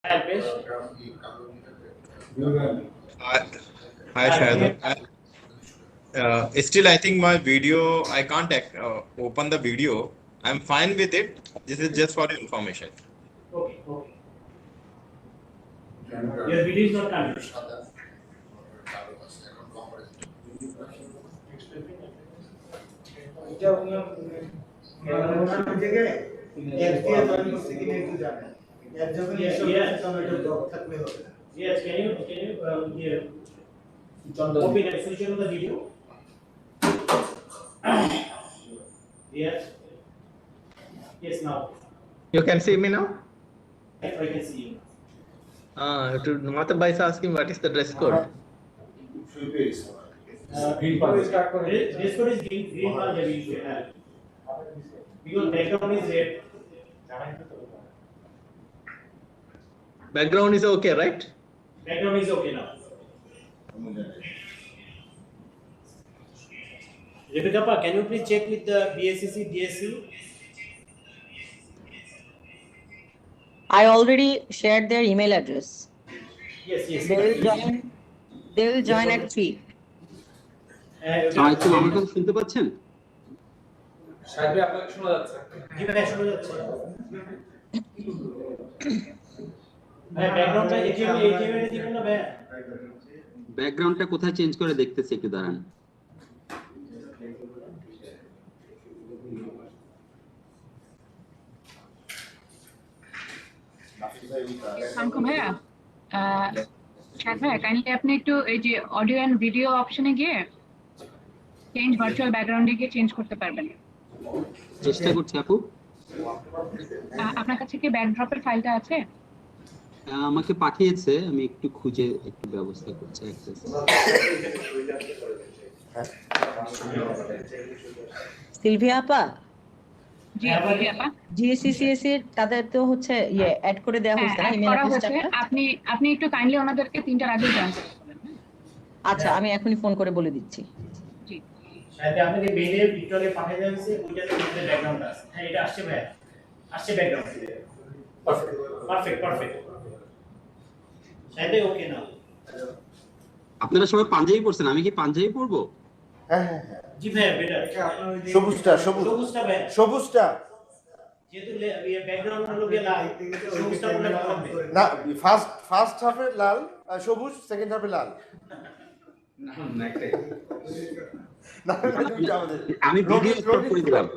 Hi, hi Shahid. Still, I think my video, I can't open the video. I'm fine with it. This is just for information. Okay, okay. Your video is not coming. Yes, can you open and switch on the video? Yes. Yes, now. You can see me now? I can see you. Matabai is asking what is the dress code? Green part. Dress code is green part that we should have. Because background is red. Background is okay, right? Background is okay now. Rebecca, can you please check with the BSCC, DSC? I already shared their email address. Yes. They will join at 3. আমার কথা শুনতে পাচ্ছেন? সাহেব আপনাকে শোনা যাচ্ছে। জি ভাই শোনা যাচ্ছে। ভাই ব্যাকগ্রাউন্ডটা এটিএম এ দিবেন না ভাই? ব্যাকগ্রাউন্ডটা কোথায় চেঞ্জ করে দেখতেছি একটু দাঁড়ান। আসসালামু ভাইয়া শাহেদ ভাইয়া কাইন্ডলি আপনি একটু এই যে অডিও এন্ড ভিডিও অপশনে গিয়ে চেঞ্জ ভার্চুয়াল ব্যাকগ্রাউন্ডে গিয়ে চেঞ্জ করতে পারবেন। চেষ্টা করছি আপু। আপনার কাছে কি ব্যাকড্রপের ফাইলটা আছে? আমাকে পাঠিয়েছে, আমি একটু খুঁজে একটু ব্যবস্থা করছি। সিলভিয়া আপা, জি আপা, জিএসসিসিএস এর তাদের তো হচ্ছে অ্যাড করে দেওয়া হয়েছে না ইমেল অ্যাড্রেসটা। আপনি একটু কাইন্ডলি ওনাদেরকে 3টার আগে জয়েন করতে বলেন। আচ্ছা, আমি এখনই ফোন করে বলে দিচ্ছি। জি সাথে আপনাকে মেইলে ভিডিওতে পাঠিয়ে দেওয়া হয়েছে, ওইটাতে আমাদের ব্যাকগ্রাউন্ড আছে। হ্যাঁ এটা আসছে ভাই, আসছে ব্যাকগ্রাউন্ড। পারফেক্ট সাথে ওকে না। আপনারা সবাই পাঞ্জাবি পরছেন, আমি কি পাঞ্জাবি পরবো? হ্যাঁ জি ভাই বেটার। সবুজটা যেহেতু ব্যাকগ্রাউন্ড হলো গিয়ে লাল, সবুজটা বলে হবে না। ফার্স্ট হাফে লাল আর সবুজ, সেকেন্ড হাফে লাল। আমি ভিডিও স্টপ করে দিলাম।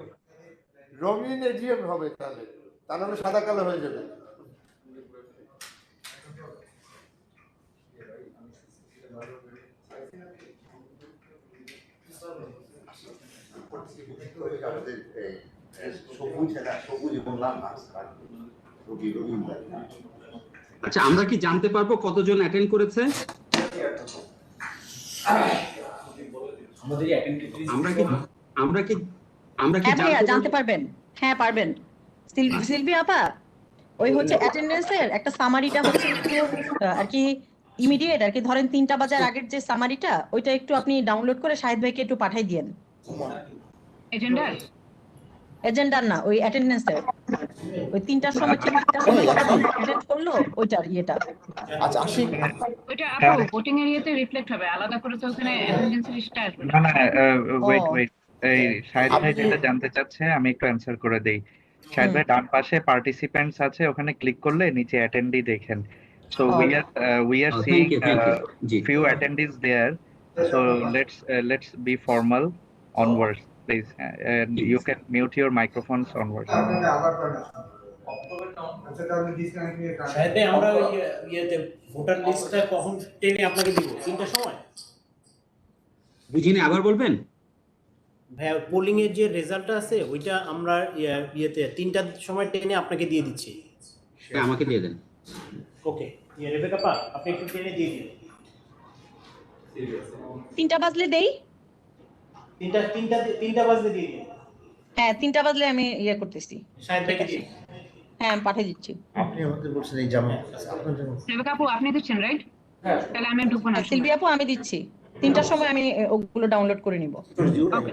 রঙিন এডিএম হবে তাহলে, তা নাহলে সাদা কালো হয়ে যাবে। আচ্ছা, আমরা কি জানতে পারবো কতজন অ্যাটেন্ড করেছে? আমরা কি জানতে পারবেন? হ্যাঁ পারবেন সিলভিয়া আপা। ওই হচ্ছে অ্যাটেন্ডেন্সের একটা সামারিটা হচ্ছে আর কি ইমিডিয়েট আর কি, ধরেন 3টা বাজার আগের যে সামারিটা, ওইটা একটু আপনি ডাউনলোড করে শাহিদ ভাইকে একটু পাঠিয়ে দিয়েন। এজেন্ডার না, ওই অ্যাটেন্ডেন্সের ওই 3টার সময় 3টার সময় অ্যাটেন্ড করলো ওইটার ইয়েটা। আচ্ছা আসি, ওইটা আপু ভোটিং এরিয়াতে রিফ্লেক্ট হবে, আলাদা করে তো ওখানে অ্যাটেন্ডেন্স লিস্টটা আসবে না। ওয়েট এই শাহেদ ভাই যেটা জানতে চাচ্ছে আমি একটু অ্যানসার করে দেই। শাহেদ ভাই ডান পাশে পার্টিসিপেন্টস আছে, ওখানে ক্লিক করলে নিচে অ্যাটেন্ডি দেখেন। So we are seeing few attendees there. So let's be formal onwards, please. And you can mute your microphones onwards. সাথে আমরা ইয়েতে ভোটার লিস্টটা কখন টেনে আপনাকে দিব? 3টার সময়। বুঝিনি, আবার বলবেন? ভাই পোলিং এর যে রেজাল্টটা আছে ওইটা আমরা ইয়েতে 3টার সময় টেনে আপনাকে দিয়ে দিচ্ছি। হ্যাঁ, আমাকে দিয়ে দেন। ওকে, রেবেকা পা আপনি একটু টেনে দিয়ে দিন। 3টা বাজলে দেই? 3টা বাজলে দিয়ে দিন। হ্যাঁ 3টা বাজলে আমি করতেছি। শাহেদ ভাইকে দিন। হ্যাঁ আমি পাঠিয়ে দিচ্ছি। আপনি আমাদের বলছেন এই জামা আপনার জন্য। রেবেকা আপু আপনি দিচ্ছেন রাইট? হ্যাঁ তাহলে আমি ঢুকবো না। সিলভিয়া আপু আমি দিচ্ছি, 3টার সময় আমি ওগুলো ডাউনলোড করে নিব। ওকে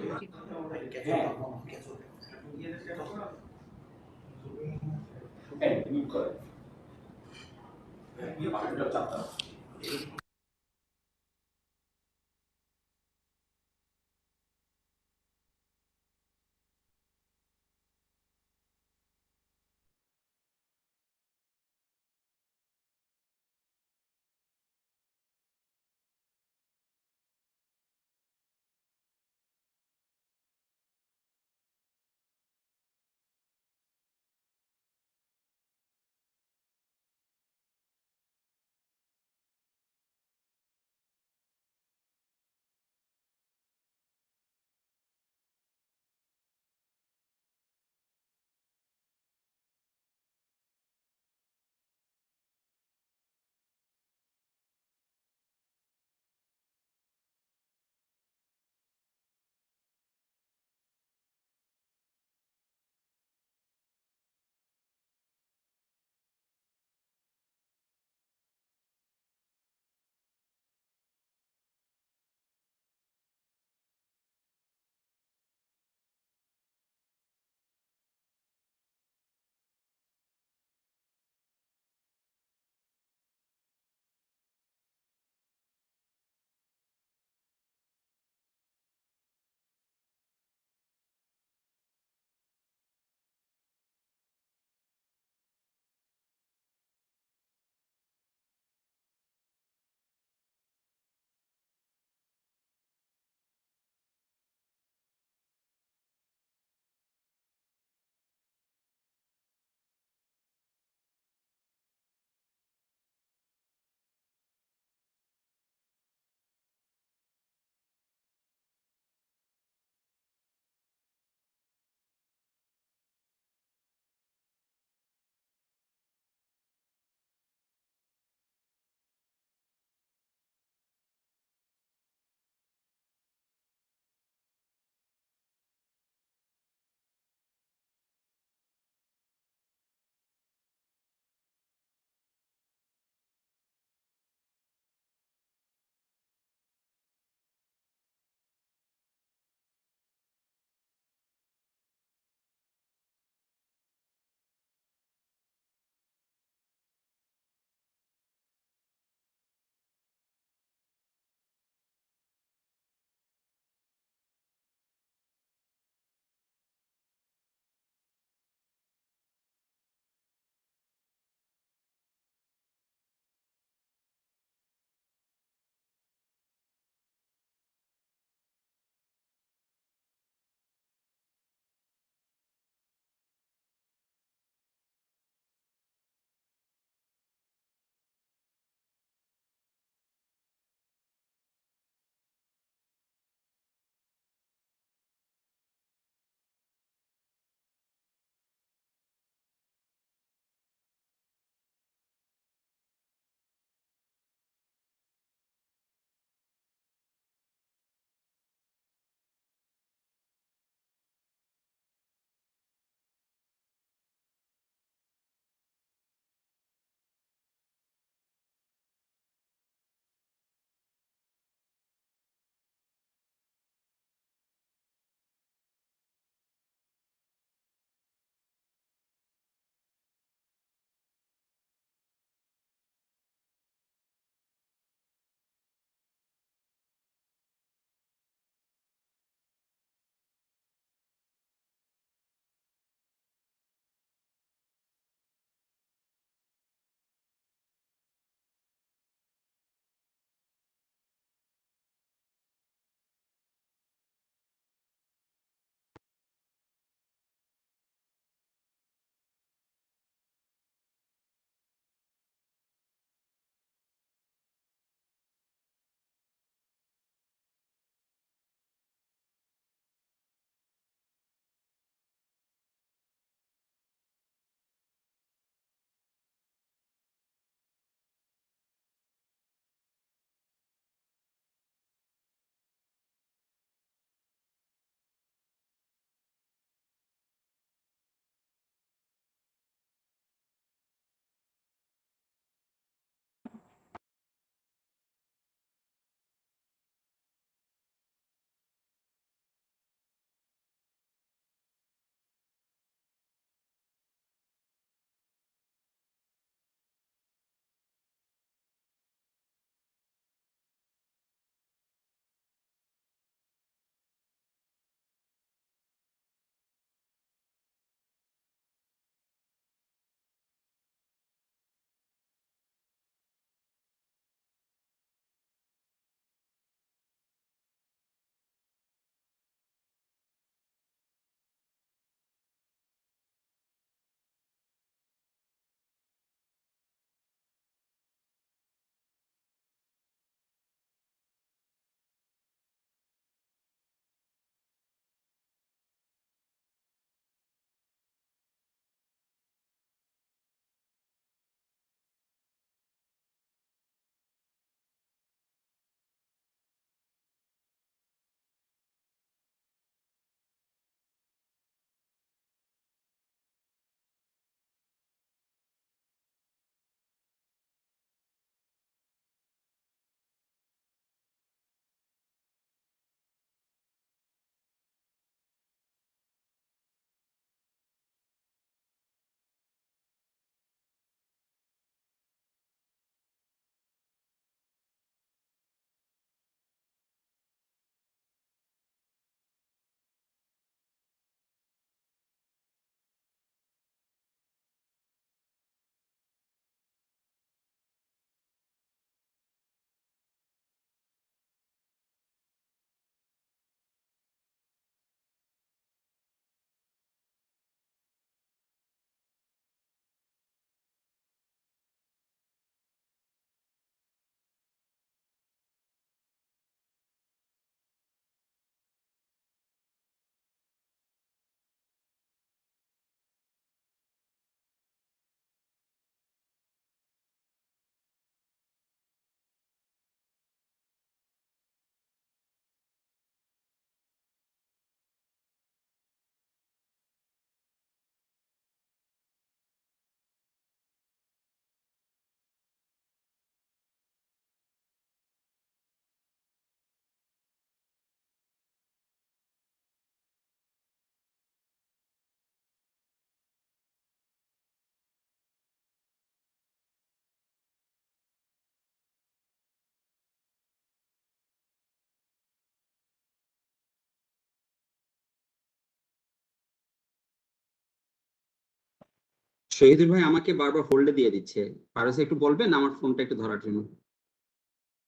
শহীদুল ভাই আমাকে বারবার হোল্ডে দিয়ে দিচ্ছে। পারস একটু বলবেন আমার ফোনটা একটু ধরার জন্য।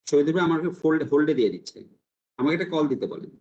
শহীদুল ভাই আমাকে হোল্ডে দিয়ে দিচ্ছে, আমাকে একটা কল দিতে বলেন।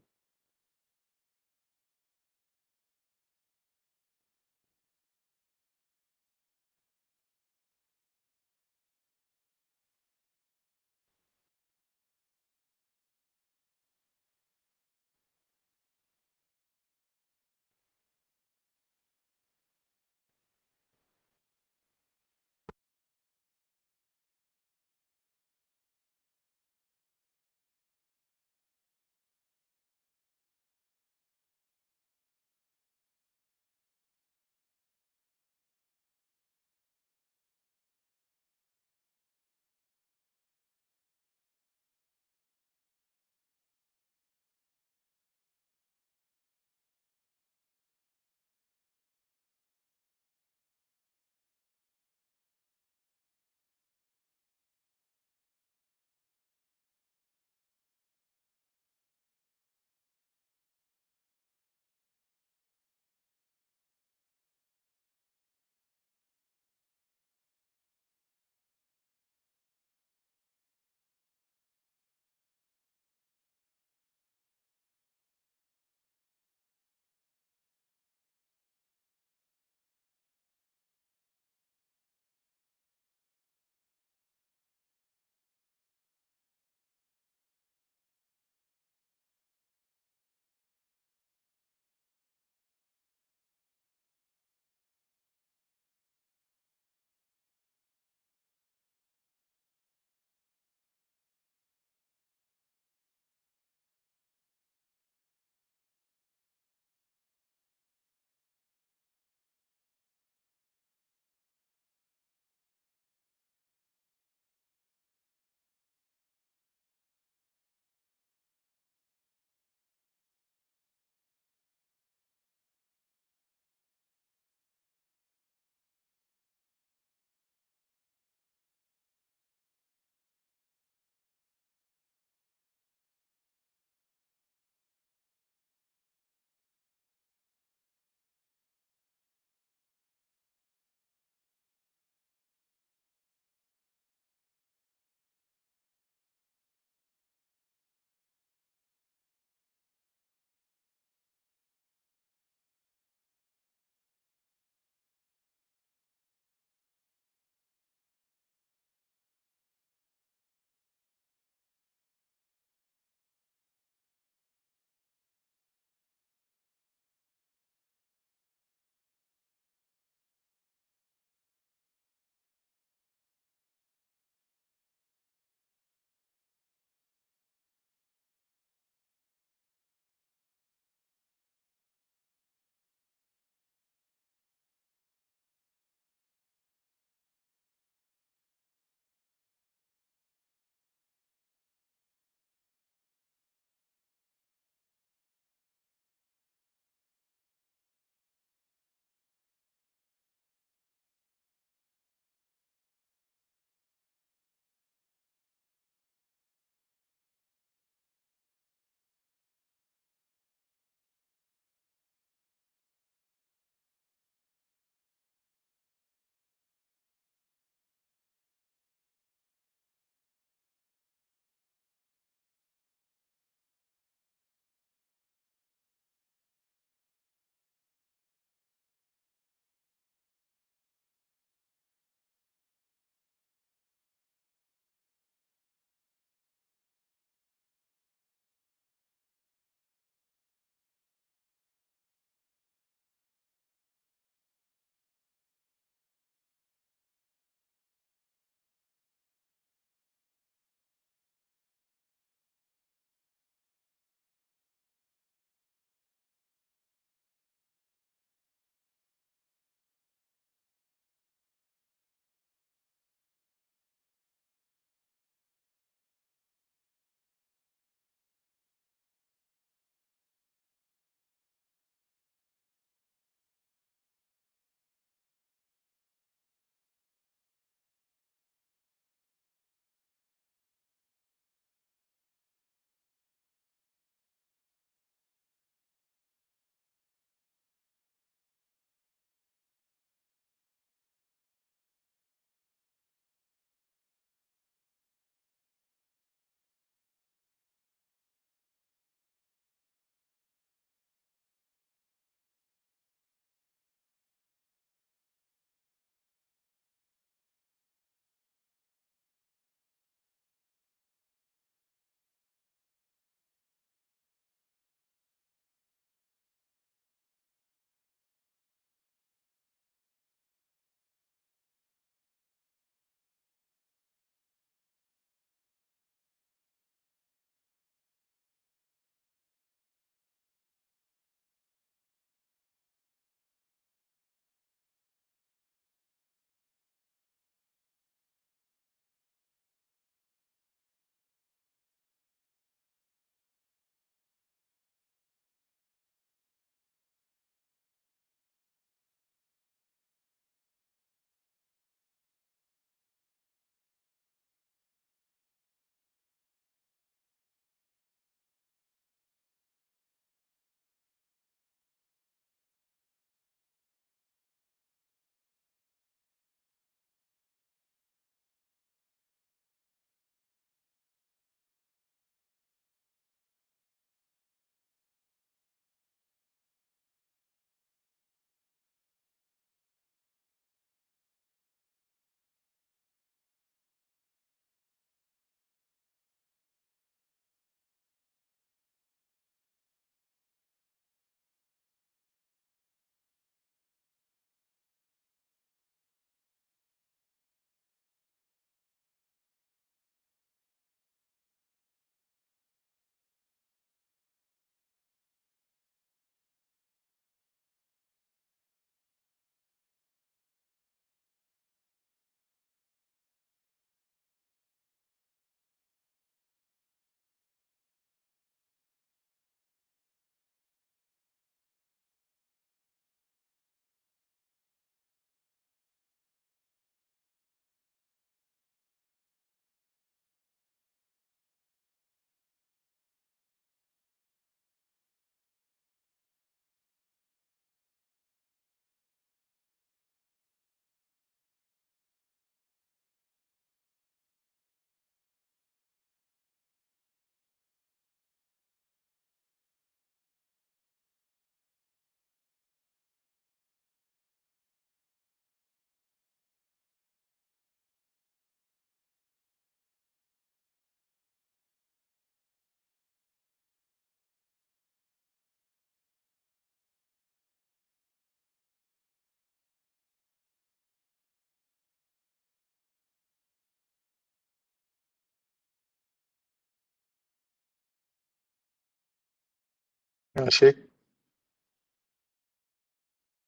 শেখ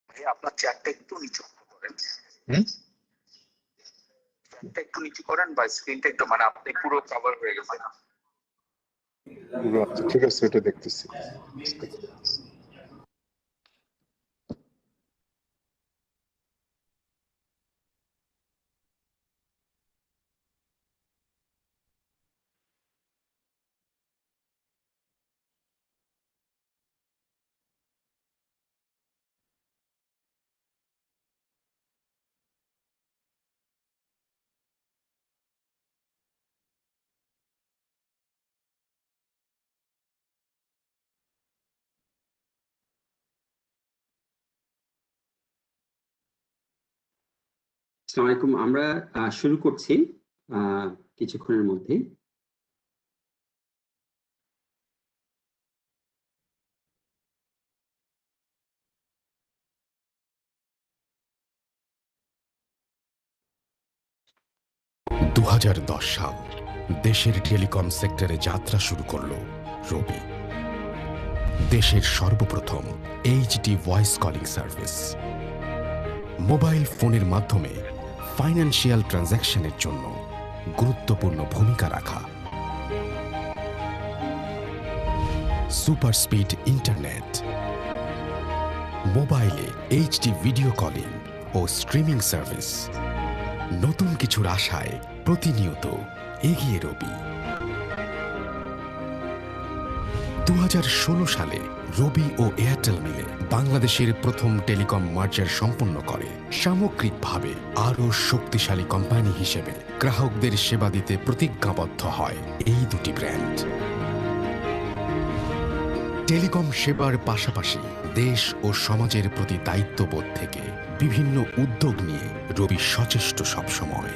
ভাই আপনার চেয়ারটা একটু নিচু করেন, চেয়ারটা একটু নিচু করেন বা স্ক্রিনটা একটু, মানে আপনি পুরো কভার হয়ে গেছে। আচ্ছা ঠিক আছে, এটা দেখতেছি। আসসালামু আলাইকুম। আমরা শুরু করছি কিছুক্ষণের মধ্যে। সাল দেশের টেলিকম সেক্টরে যাত্রা শুরু করলো রবি। দেশের সর্বপ্রথম HD voice calling service. Mobile ফোনের মাধ্যমে ফাইন্যান্সিয়াল ট্রানজ্যাকশনের জন্য গুরুত্বপূর্ণ ভূমিকা রাখা। সুপার স্পিড ইন্টারনেট, মোবাইলে এইচডি ভিডিও কলিং ও স্ট্রিমিং সার্ভিস। নতুন কিছুর আশায় প্রতিনিয়ত এগিয়ে রবি। 2016 সালে রবি ও এয়ারটেল মিলে বাংলাদেশের প্রথম টেলিকম মার্জার সম্পন্ন করে। সামগ্রিকভাবে আরও শক্তিশালী কোম্পানি হিসেবে গ্রাহকদের সেবা দিতে প্রতিজ্ঞাবদ্ধ হয় এই দুটি ব্র্যান্ড। টেলিকম সেবার পাশাপাশি দেশ ও সমাজের প্রতি দায়িত্ববোধ থেকে বিভিন্ন উদ্যোগ নিয়ে রবি সচেষ্ট সবসময়।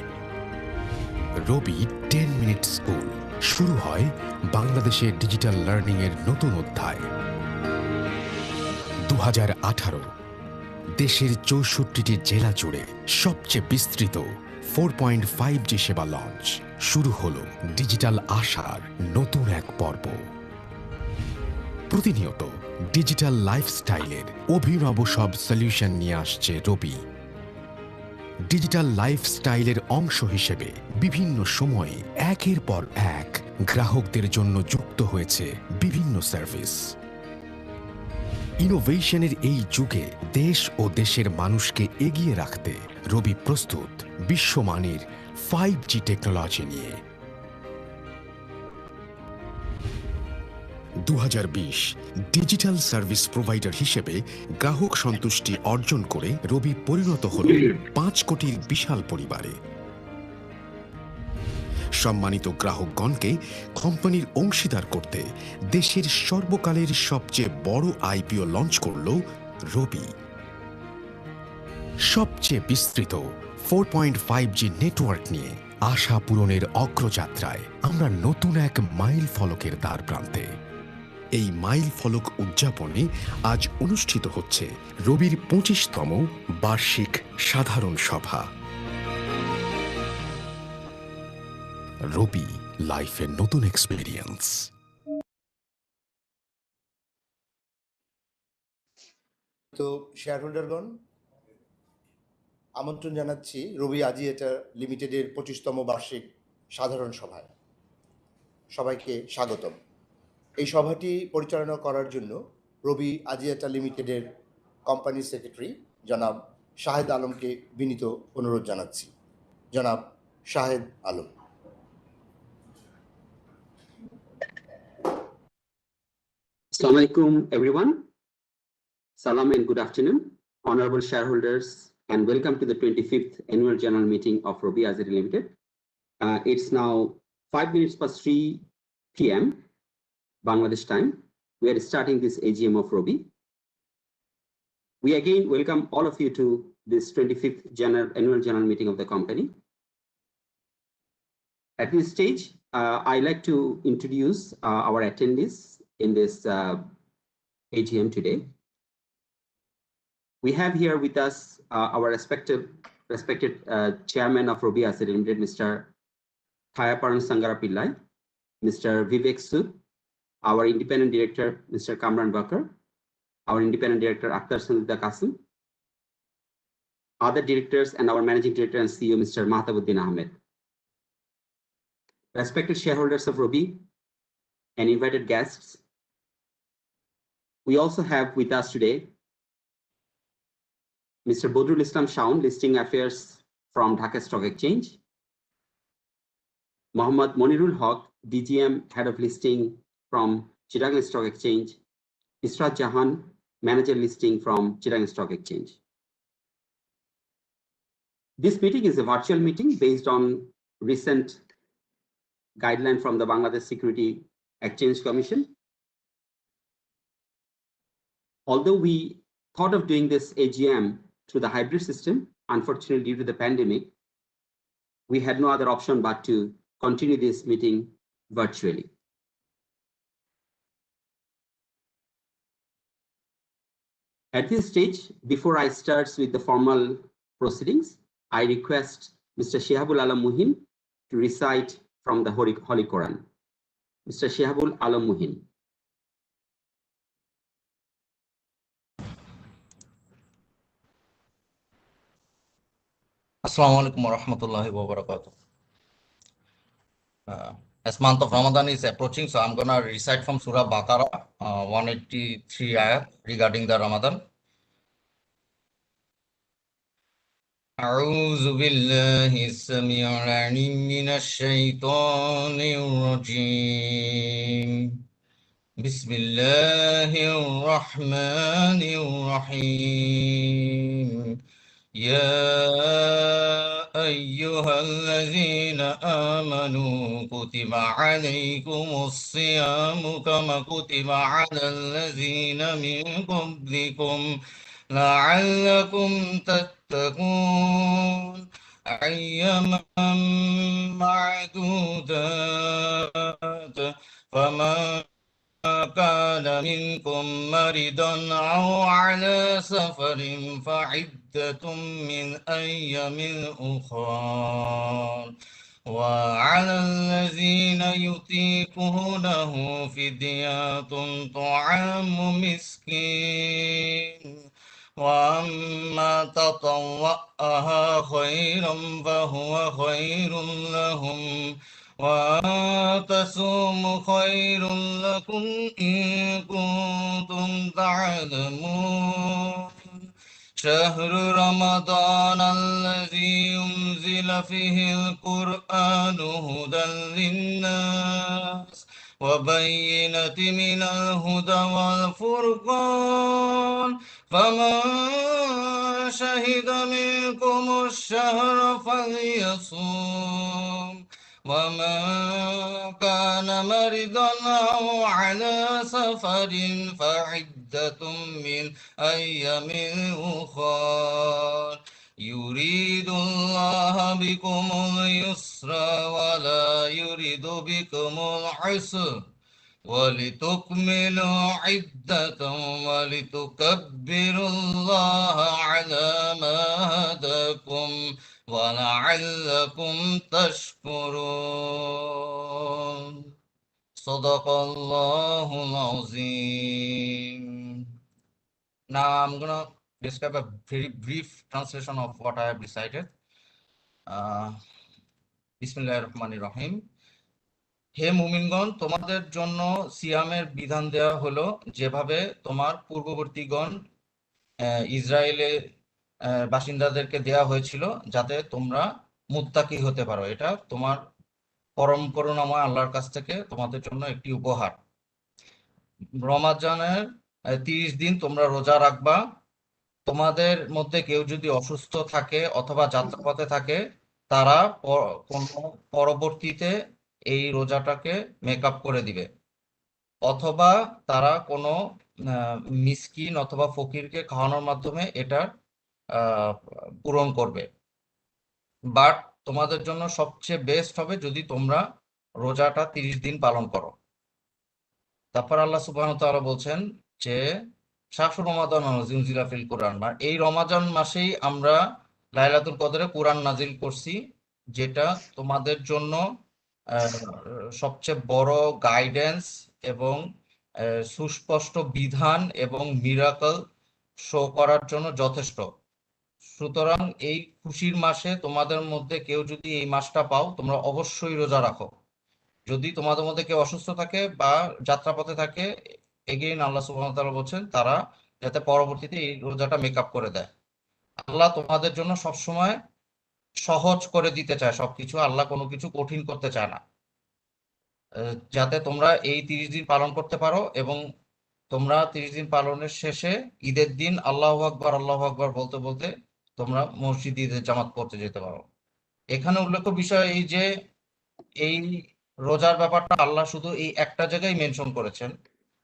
রবি 10 মিনিট স্কুল শুরু হয় বাংলাদেশের ডিজিটাল লার্নিং এর নতুন অধ্যায়। 2018 দেশের 64টি জেলা জুড়ে সবচেয়ে বিস্তৃত 4.5G সেবা লঞ্চ। শুরু হলো ডিজিটাল আশার নতুন এক পর্ব। প্রতিনিয়ত ডিজিটাল লাইফস্টাইলের অভিনব সব সলিউশন নিয়ে আসছে রবি। ডিজিটাল লাইফস্টাইলের অংশ হিসেবে বিভিন্ন সময়ে একের পর এক গ্রাহকদের জন্য যুক্ত হয়েছে বিভিন্ন সার্ভিস। ইনোভেশনের এই যুগে দেশ ও দেশের মানুষকে এগিয়ে রাখতে রবি প্রস্তুত বিশ্বমানের 5G টেকনোলজি নিয়ে। 2020 ডিজিটাল সার্ভিস প্রোভাইডার হিসেবে গ্রাহক সন্তুষ্টি অর্জন করে রবি পরিণত হল 5 কোটির বিশাল পরিবারে। সম্মানিত গ্রাহকগণকে কোম্পানির অংশীদার করতে দেশের সর্বকালের সবচেয়ে বড় আইপিও লঞ্চ করল রবি। সবচেয়ে বিস্তৃত 4.5G নেটওয়ার্ক নিয়ে আশা পূরণের অগ্রযাত্রায় আমরা নতুন এক মাইল ফলকের দ্বার প্রান্তে। এই মাইল ফলক উদযাপনে আজ অনুষ্ঠিত হচ্ছে রবির 25তম বার্ষিক সাধারণ সভা। রবি, লাইফের নতুন এক্সপেরিয়েন্স। তো শেয়ার হোল্ডারগণ, আমন্ত্রণ জানাচ্ছি রবি আজিয়েটা লিমিটেডের 25তম বার্ষিক সাধারণ সভায়। সবাইকে স্বাগতম। এই সভাটি পরিচালনা করার জন্য রবি আজিয়েটা লিমিটেডের কোম্পানি সেক্রেটারি জনাব শাহেদ আলমকে বিনীত অনুরোধ জানাচ্ছি। জনাব Shahed Alam. Assalamu alaikum everyone. Salam and good afternoon, honorable shareholders, and welcome to the 25th annual general meeting of ROBI Azeri Limited. It's now 5 minutes past 3 p.m. Bangladesh time. We are starting this AGM of ROBI. We again welcome all of you to this 25th annual general meeting of the company. At this stage, I'd like to introduce our attendees in this AGM today. We have here with us our respected chairman of ROBI Azeri Limited, Mr. Thayaparan Sangara Pillai, Mr. Vivek Sud, our independent director, Mr. Kamran Bakar, our independent director, Akhtar Sanjida Qasim, other directors, and our managing director and CEO, Mr. Mahtabuddin Ahmed. Respected shareholders of ROBI and invited guests, we also have with us today Mr. Bodrul Islam Shaun, Listing Affairs from Dhaka Stock Exchange, Mohammad Monirul Haq, DGM, Head of Listing from Chittagong Stock Exchange, Israt Jahan, Manager Listing from Chittagong Stock Exchange. This meeting is a virtual meeting based on recent guideline from the Bangladesh Security Exchange Commission. Although we thought of doing this AGM through the hybrid system, unfortunately due to the pandemic, we had no other option but to continue this meeting virtually. At this stage, before I start with the formal proceedings, I request Mr. Shehabul Alam Muhin to recite from the Holy Quran. Mr. Shehabul Alam Muhin. Assalamu alaikum wa rahmatullahi wa barakatuh. As month of Ramadan is approaching, so I'm gonna recite from Surah Baqarah, 183 ayat regarding the Ramadan. أعوذ بالله السميع العليم من الشيطان الرجيم. بسم الله الرحمن الرحيم. يا أيها الذين آمنوا كتب عليكم الصيام كما كتب على الذين من قبلكم لعلكم تتقون أياما معدودات فمن كان منكم مريضا أو على سفر فعدة من أيام أخرى وعلى الذين يطيقونه فدية طعام مسكين وأما تطوعها خيرا فهو خير لهم وأن تصوموا خير لكم إن كنتم تعلمون شهر رمضان الذي أنزل فيه القرآن هدى للناس وبينة من الهدى والفرقان فمن شهد منكم الشهر فليصوم ومن كان مريضا أو على سفر فعدة من أيام أخرى يريد الله بكم اليسر ولا يريد بكم العسر ولتكملوا عدة ولتكبروا الله على ما هداكم ولعلكم تشكرون صدق الله العظيم. Now I'm gonna describe a very brief translation of what I have recited. Bismillahirrahmanirrahim. হে মুমিনগণ, তোমাদের জন্য সিয়ামের বিধান দেওয়া হলো যেভাবে তোমার পূর্ববর্তীগণ ইসরায়েলের বাসিন্দাদেরকে দেওয়া হয়েছিল, যাতে তোমরা মুত্তাকি হতে পারো। এটা তোমার পরম করুণাময় আল্লাহর কাছ থেকে তোমাদের জন্য একটি উপহার। রমাজানের 30 দিন তোমরা রোজা রাখবা। তোমাদের মধ্যে কেউ যদি অসুস্থ থাকে অথবা যাত্রাপথে থাকে, তারা পরবর্তীতে এই রোজাটাকে মেকআপ করে দিবে, অথবা তারা কোনো মিসকিন অথবা ফকিরকে খাওয়ানোর মাধ্যমে এটা পূরণ করবে। বাট তোমাদের জন্য সবচেয়ে বেস্ট হবে যদি তোমরা রোজাটা 30 দিন পালন করো। তারপর আল্লাহ সুবহানাহু ওয়া তাআলা বলছেন যে শাহরু রমাদান উনজিলা ফিল কোরআন, এই রমাজান মাসেই আমরা লাইলাতুল কদরে কোরআন নাজিল করছি, যেটা তোমাদের জন্য সবচেয়ে বড় গাইডেন্স এবং সুস্পষ্ট বিধান এবং মিরাকল শো করার জন্য যথেষ্ট। সুতরাং এই খুশির মাসে তোমাদের মধ্যে কেউ যদি এই মাসটা পাও, তোমরা অবশ্যই রোজা রাখো। যদি তোমাদের মধ্যে কেউ অসুস্থ থাকে বা যাত্রাপথে থাকে, এগেইন আল্লাহ সুবহানাহু ওয়া তাআলা বলছেন তারা যাতে পরবর্তীতে এই রোজাটা মেকআপ করে দেয়। আল্লাহ তোমাদের জন্য সবসময় সহজ করে দিতে চায় সবকিছু, আল্লাহ কোনো কিছু কঠিন করতে চায় না। যাতে তোমরা এই 30 দিন পালন করতে পারো এবং তোমরা 30 দিন পালনের শেষে ঈদের দিন আল্লাহু আকবার বলতে বলতে তোমরা মসজিদে ঈদের জামাত পড়তে যেতে পারো। এখানে উল্লেখ্য বিষয় এই যে এই রোজার ব্যাপারটা আল্লাহ শুধু এই একটা জায়গায় মেনশন করেছেন,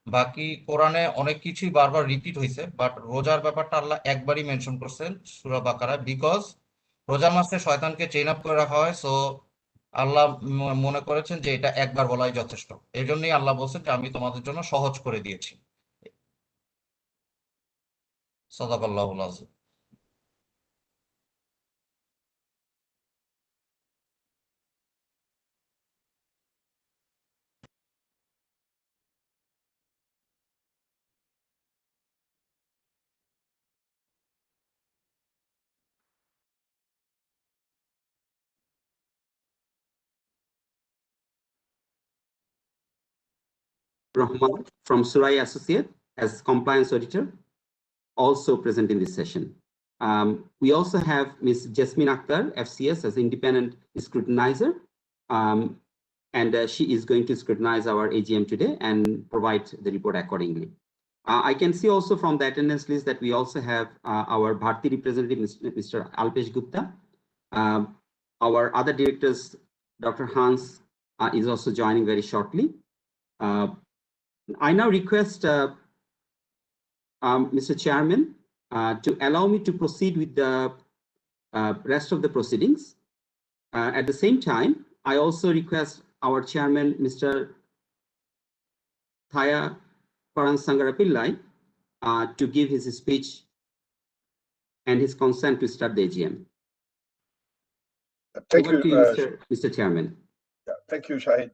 বাকি কোরআনে অনেক কিছুই বারবার রিপিট হয়েছে, বাট রোজার ব্যাপারটা আল্লাহ একবারই মেনশন করছেন সূরা বাকারায়, বিকজ রোজার মাসে শয়তানকে চেইন আপ করে রাখা হয়। সো আল্লাহ মনে করেছেন যে এটা একবার বলাই যথেষ্ট। এই জন্যই আল্লাহ বলছেন যে আমি তোমাদের জন্য সহজ করে দিয়েছি। সাদাকাল্লাহুল আযীম। Rahman from Surai Associate as compliance auditor, also present in this session. We also have Ms. Jasmine Akhtar, FCS, as independent scrutinizer, and she is going to scrutinize our AGM today and provide the report accordingly. I can see also from the attendance list that we also have our Bharti representative, Mr. Alpesh Gupta. Our other directors, Dr. Hans, is also joining very shortly. I now request Mr. Chairman to allow me to proceed with the rest of the proceedings. At the same time, I also request our chairman, Mr. Thaya Paransangarapillai, to give his speech and his consent to start the AGM. Thank Over you, to you, Mr. Chairman. Thank you, Shahid.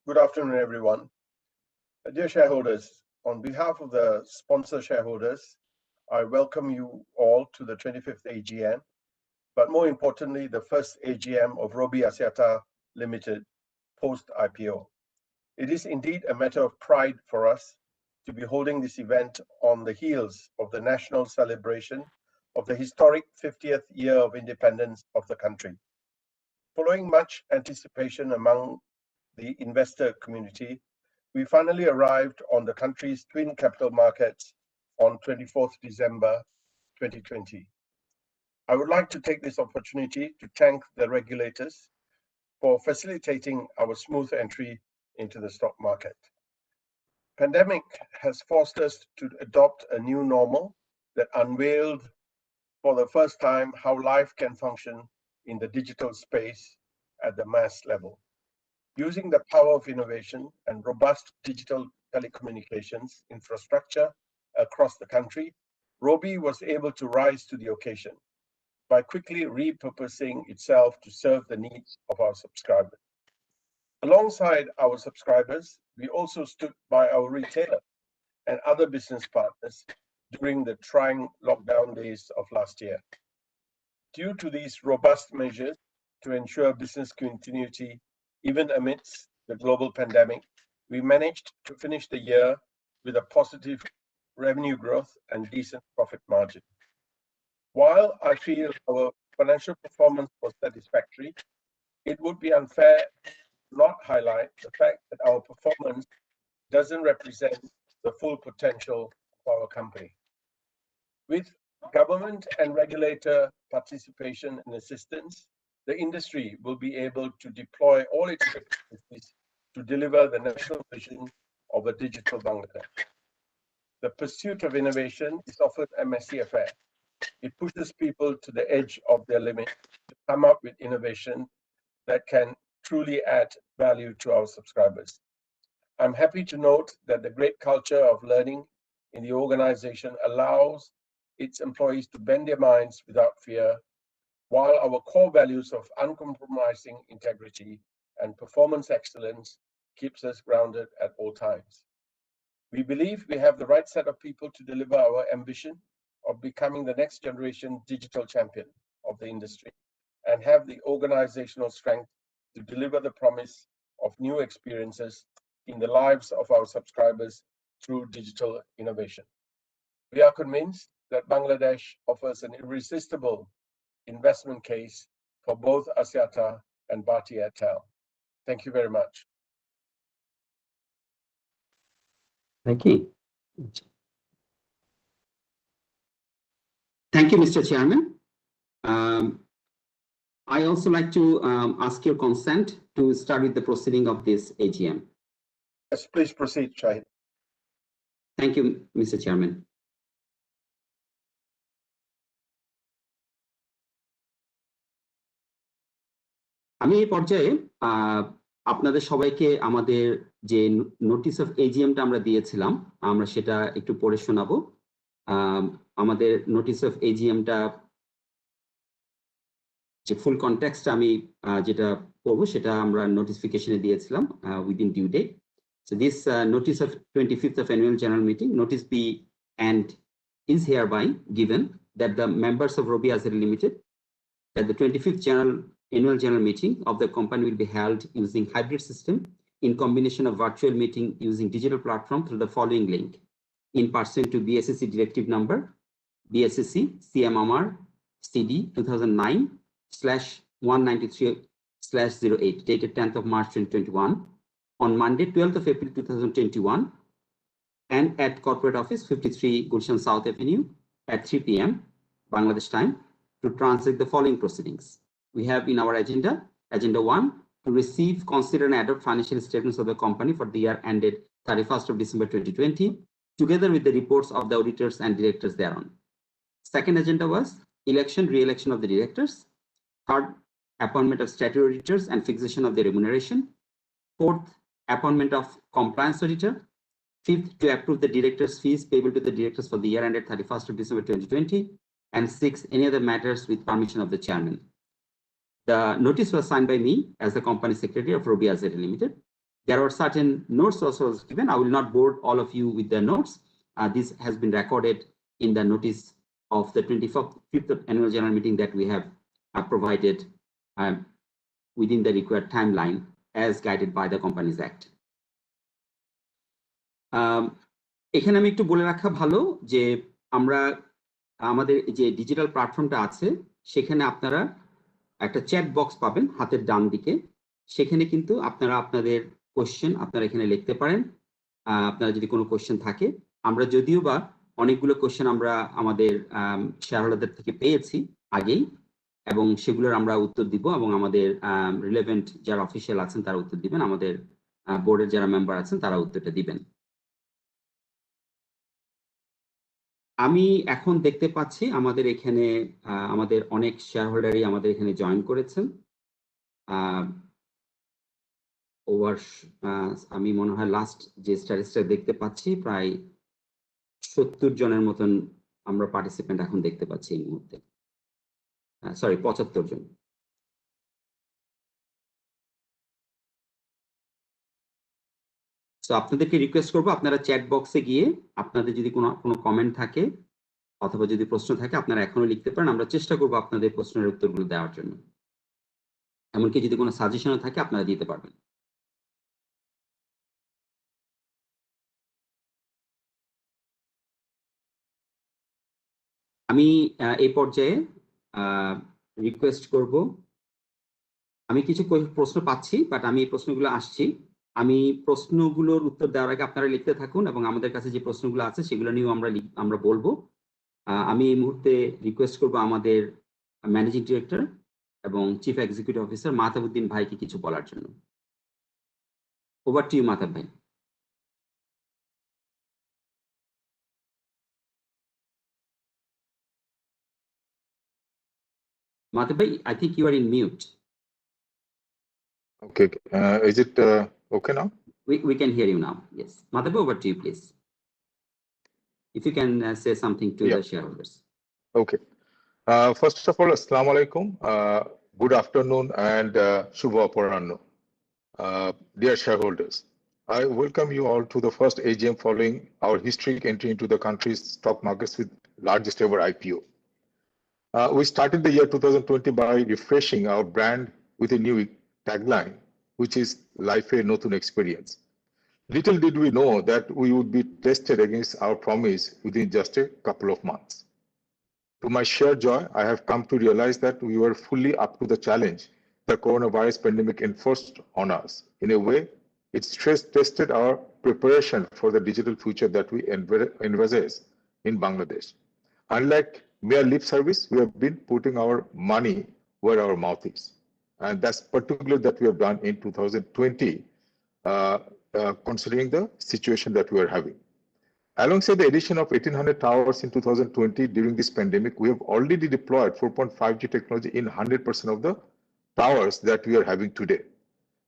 Good afternoon, everyone. Dear shareholders, on behalf of the sponsor shareholders, I welcome you all to the 25th AGM, but more importantly, the first AGM of ROBI Axiata Limited post-IPO. It is indeed a matter of pride for us to be holding this event on the heels of the national celebration of the historic 50th year of independence of the country. Following much anticipation among the investor community, we finally arrived on the country's twin capital markets on 24th December 2020. I would like to take this opportunity to thank the regulators for facilitating our smooth entry into the stock market. Pandemic has forced us to adopt a new normal that unveiled for the first time how life can function in the digital space at the mass level. Using the power of innovation and robust digital telecommunications infrastructure across the country, ROBI was able to rise to the occasion by quickly repurposing itself to serve the needs of our subscribers. Alongside our subscribers, we also stood by our retailers and other business partners during the trying lockdown days of last year. Due to these robust measures to ensure business continuity, even amidst the global pandemic, we managed to finish the year with a positive revenue growth and decent profit margin. While I feel our financial performance was satisfactory, it would be unfair to not highlight the fact that our performance doesn't represent the full potential of our company. With government and regulator participation and assistance, the industry will be able to deploy all its capabilities to deliver the national vision of a digital Bangladesh. The pursuit of innovation is often a messy affair. It pushes people to the edge of their limit to come up with innovation that can truly add value to our subscribers. I'm happy to note that the great culture of learning in the organization allows its employees to bend their minds without fear, while our core values of uncompromising integrity and performance excellence keeps us grounded at all times. We believe we have the right set of people to deliver our ambition of becoming the next generation digital champion of the industry and have the organizational strength to deliver the promise of new experiences in the lives of our subscribers through digital innovation. We are convinced that Bangladesh offers an irresistible investment case for both Axiata and Bharti Airtel. Thank you very much. Thank you. Thank you, Mr. Chairman. I also like to ask your consent to start with the proceeding of this AGM. Yes, please proceed, Shahid. Thank you, Mr. Chairman. আমি এই পর্যায়ে আপনাদের সবাইকে আমাদের যে notice of এজিএমটা আমরা দিয়েছিলাম আমরা সেটা একটু পড়ে শোনাবো। আমাদের নোটিস অফ এজিএমটা যে ফুল কনটেক্সট আমি যেটা পড়বো সেটা আমরা নোটিফিকেশনে দিয়েছিলাম within due date. So this notice of 25th of annual general meeting, notice be and is hereby given that the members of ROBI Azeri Limited, that the 25th annual general meeting of the company will be held using hybrid system in combination of virtual meeting using digital platform through the following link. In pursuant to BSSC directive number, BSSC CMMR CD 2009/193/08, dated 10th of March 2021, on Monday, 12th of April 2021, and at Corporate Office 53 Gulshan South Avenue at 3 p.m. Bangladesh time to transact the following proceedings. We have in our agenda, Agenda 1, to receive, consider and adopt financial statements of the company for the year ended 31st of December 2020, together with the reports of the auditors and directors thereon. Second agenda was election, re-election of the directors. Third, appointment of statutory auditors and fixation of their remuneration. Fourth, appointment of compliance auditor. Fifth, to approve the directors' fees payable to the directors for the year ended 31st of December 2020. And sixth, any other matters with permission of the chairman. The notice was signed by me as the company secretary of ROBI Azeri Limited. There were certain notes also given. I will not bore all of you with the notes. This has been recorded in the notice of the 25th annual general meeting that we have provided within the required timeline as guided by the Companies Act. এখানে আমি একটু বলে রাখা ভালো যে আমরা আমাদের যে ডিজিটাল প্ল্যাটফর্মটা আছে সেখানে আপনারা একটা চ্যাট বক্স পাবেন হাতের ডান দিকে। সেখানে কিন্তু আপনারা আপনাদের কোশ্চেন আপনারা এখানে লিখতে পারেন। আপনারা যদি কোনো কোশ্চেন থাকে, আমরা যদিও বা অনেকগুলো কোশ্চেন আমরা আমাদের শেয়ারহোল্ডারদের থেকে পেয়েছি আগেই, এবং সেগুলোর আমরা উত্তর দিব এবং আমাদের রিলেভেন্ট যারা অফিসিয়াল আছেন তারা উত্তর দিবেন, আমাদের বোর্ডের যারা মেম্বার আছেন তারা উত্তরটা দিবেন। আমি এখন দেখতে পাচ্ছি আমাদের এখানে আমাদের অনেক শেয়ারহোল্ডারই আমাদের এখানে জয়েন করেছেন। আমি মনে হয় লাস্ট যে স্ট্যাটিস্টিক্স দেখতে পাচ্ছি প্রায় 70 জনের মতন আমরা পার্টিসিপেন্ট এখন দেখতে পাচ্ছি এই মুহূর্তে, সরি 75 জন। তো আপনাদেরকে রিকোয়েস্ট করবো আপনারা চ্যাট বক্সে গিয়ে আপনাদের যদি কোনো কমেন্ট থাকে অথবা যদি প্রশ্ন থাকে আপনারা এখনো লিখতে পারেন। আমরা চেষ্টা করবো আপনাদের প্রশ্নের উত্তরগুলো দেওয়ার জন্য। এমনকি যদি কোনো সাজেশনও থাকে আপনারা দিতে পারবেন। আমি এই পর্যায়ে রিকোয়েস্ট করব, আমি কিছু প্রশ্ন পাচ্ছি বাট আমি এই প্রশ্নগুলো আসছি, আমি প্রশ্নগুলোর উত্তর দেওয়ার আগে আপনারা লিখতে থাকুন এবং আমাদের কাছে যে প্রশ্নগুলো আছে সেগুলো নিয়েও আমরা বলবো। আমি এই মুহূর্তে রিকোয়েস্ট করব আমাদের ম্যানেজিং ডিরেক্টর এবং চিফ এক্সিকিউটিভ অফিসার মাহতাবউদ্দিন ভাইকে কিছু বলার জন্য। ওভার টু ইউ মাহতাব ভাই। Madhav bhai, I think you are in mute. Okay. Is it okay now? We can hear you now. Yes. Madhav, over to you, please. If you can say something to the shareholders. Okay. First of all, Assalamu alaikum. Good afternoon and Shubha Aparanno. Dear shareholders, I welcome you all to the first AGM following our historic entry into the country's stock markets with largest ever IPO. We started the year 2020 by refreshing our brand with a new tagline, which is Life a Notun Experience. Little did we know that we would be tested against our promise within just a couple of months. To my sheer joy, I have come to realize that we were fully up to the challenge the coronavirus pandemic enforced on us. In a way, it stress tested our preparation for the digital future that we envisage in Bangladesh. Unlike mere lip service, we have been putting our money where our mouth is. And that's particularly that we have done in 2020, considering the situation that we are having. Alongside the addition of 1,800 towers in 2020 during this pandemic, we have already deployed 4.5G technology in 100% of the towers that we are having today.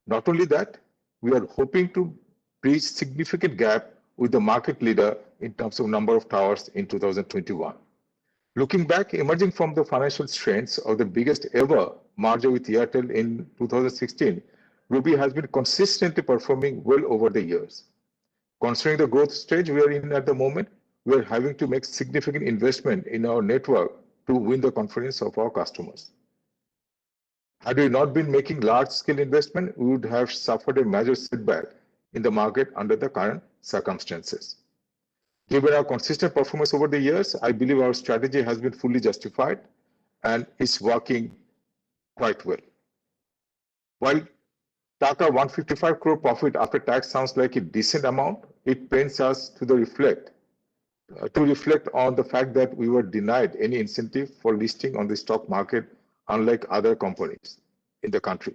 Not only that, we are hoping to bridge significant gap with the market leader in terms of number of towers in 2021. Looking back, emerging from the financial strains of the biggest ever merger with Airtel in 2016, ROBI has been consistently performing well over the years. Considering the growth stage we are in at the moment, we are having to make significant investment in our network to win the confidence of our customers. Had we not been making large-scale investment, we would have suffered a major setback in the market under the current circumstances. Given our consistent performance over the years, I believe our strategy has been fully justified and is working quite well. While Taka 155 crore profit after tax sounds like a decent amount, it pains us to reflect on the fact that we were denied any incentive for listing on the stock market, unlike other companies in the country.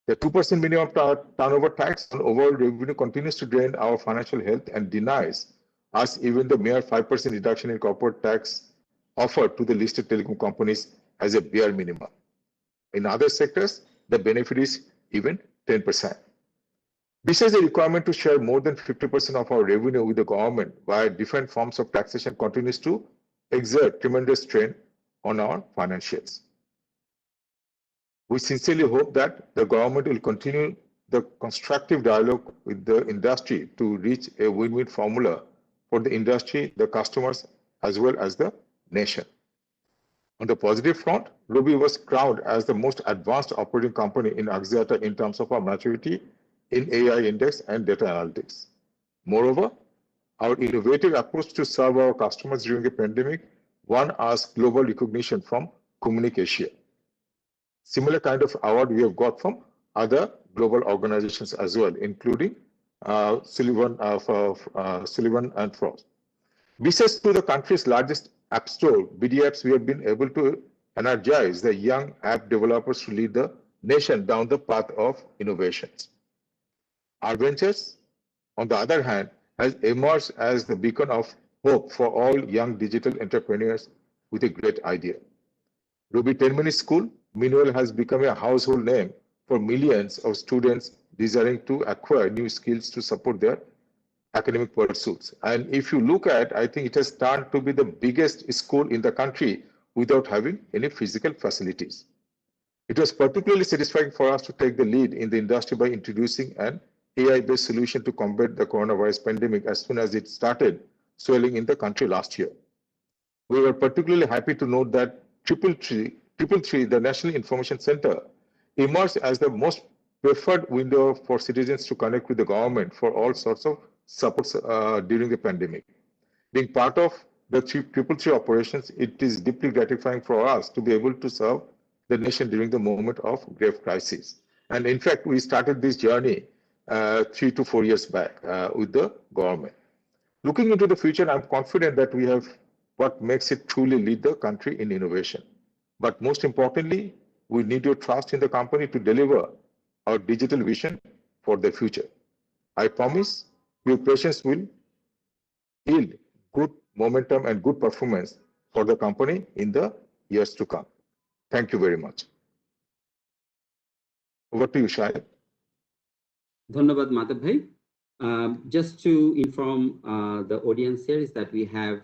The 2% minimum turnover tax on overall revenue continues to drain our financial health and denies us even the mere 5% reduction in corporate tax offered to the listed telecom companies as a bare minimum. In other sectors, the benefit is even 10%. Besides the requirement to share more than 50% of our revenue with the government via different forms of taxation continues to exert tremendous strain on our financials. We sincerely hope that the government will continue the constructive dialogue with the industry to reach a win-win formula for the industry, the customers, as well as the nation. On the positive front, ROBI was crowned as the most advanced operating company in Axiata in terms of our maturity in AI index and data analytics. Moreover, our innovative approach to serve our customers during the pandemic won us global recognition from Communicatia. Similar kind of award we have got from other global organizations as well, including Sullivan and Frost. Besides to the country's largest app store, BD Apps, we have been able to energize the young app developers to lead the nation down the path of innovations. Our ventures, on the other hand, has emerged as the beacon of hope for all young digital entrepreneurs with a great idea. ROBI 10-minute school, meanwhile, has become a household name for millions of students desiring to acquire new skills to support their academic pursuits. And if you look at, I think it has turned to be the biggest school in the country without having any physical facilities. It was particularly satisfying for us to take the lead in the industry by introducing an AI-based solution to combat the coronavirus pandemic as soon as it started swelling in the country last year. We were particularly happy to note that 333, the National Information Center, emerged as the most preferred window for citizens to connect with the government for all sorts of supports during the pandemic. Being part of the 333 operations, it is deeply gratifying for us to be able to serve the nation during the moment of grave crisis. And in fact, we started this journey 3 to 4 years back with the government. Looking into the future, I'm confident that we have what makes it truly lead the country in innovation. But most importantly, we need your trust in the company to deliver our digital vision for the future. I promise your patience will yield good momentum and good performance for the company in the years to come. Thank you very much. Over to you, Shahid. Dhanyabad Madhav bhai. Just to inform the audience here is that we have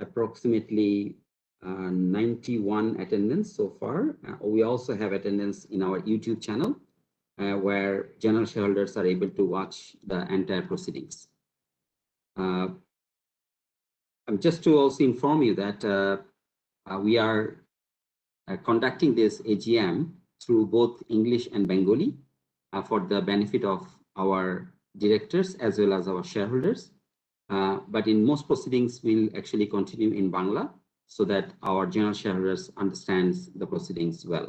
approximately 91 attendance so far. We also have attendance in our YouTube channel. where general shareholders are able to watch the entire proceedings. Just to also inform you that we are conducting this AGM through both English and Bengali for the benefit of our directors as well as our shareholders. But in most proceedings, we'll actually continue in Bangla so that our general shareholders understands the proceedings well.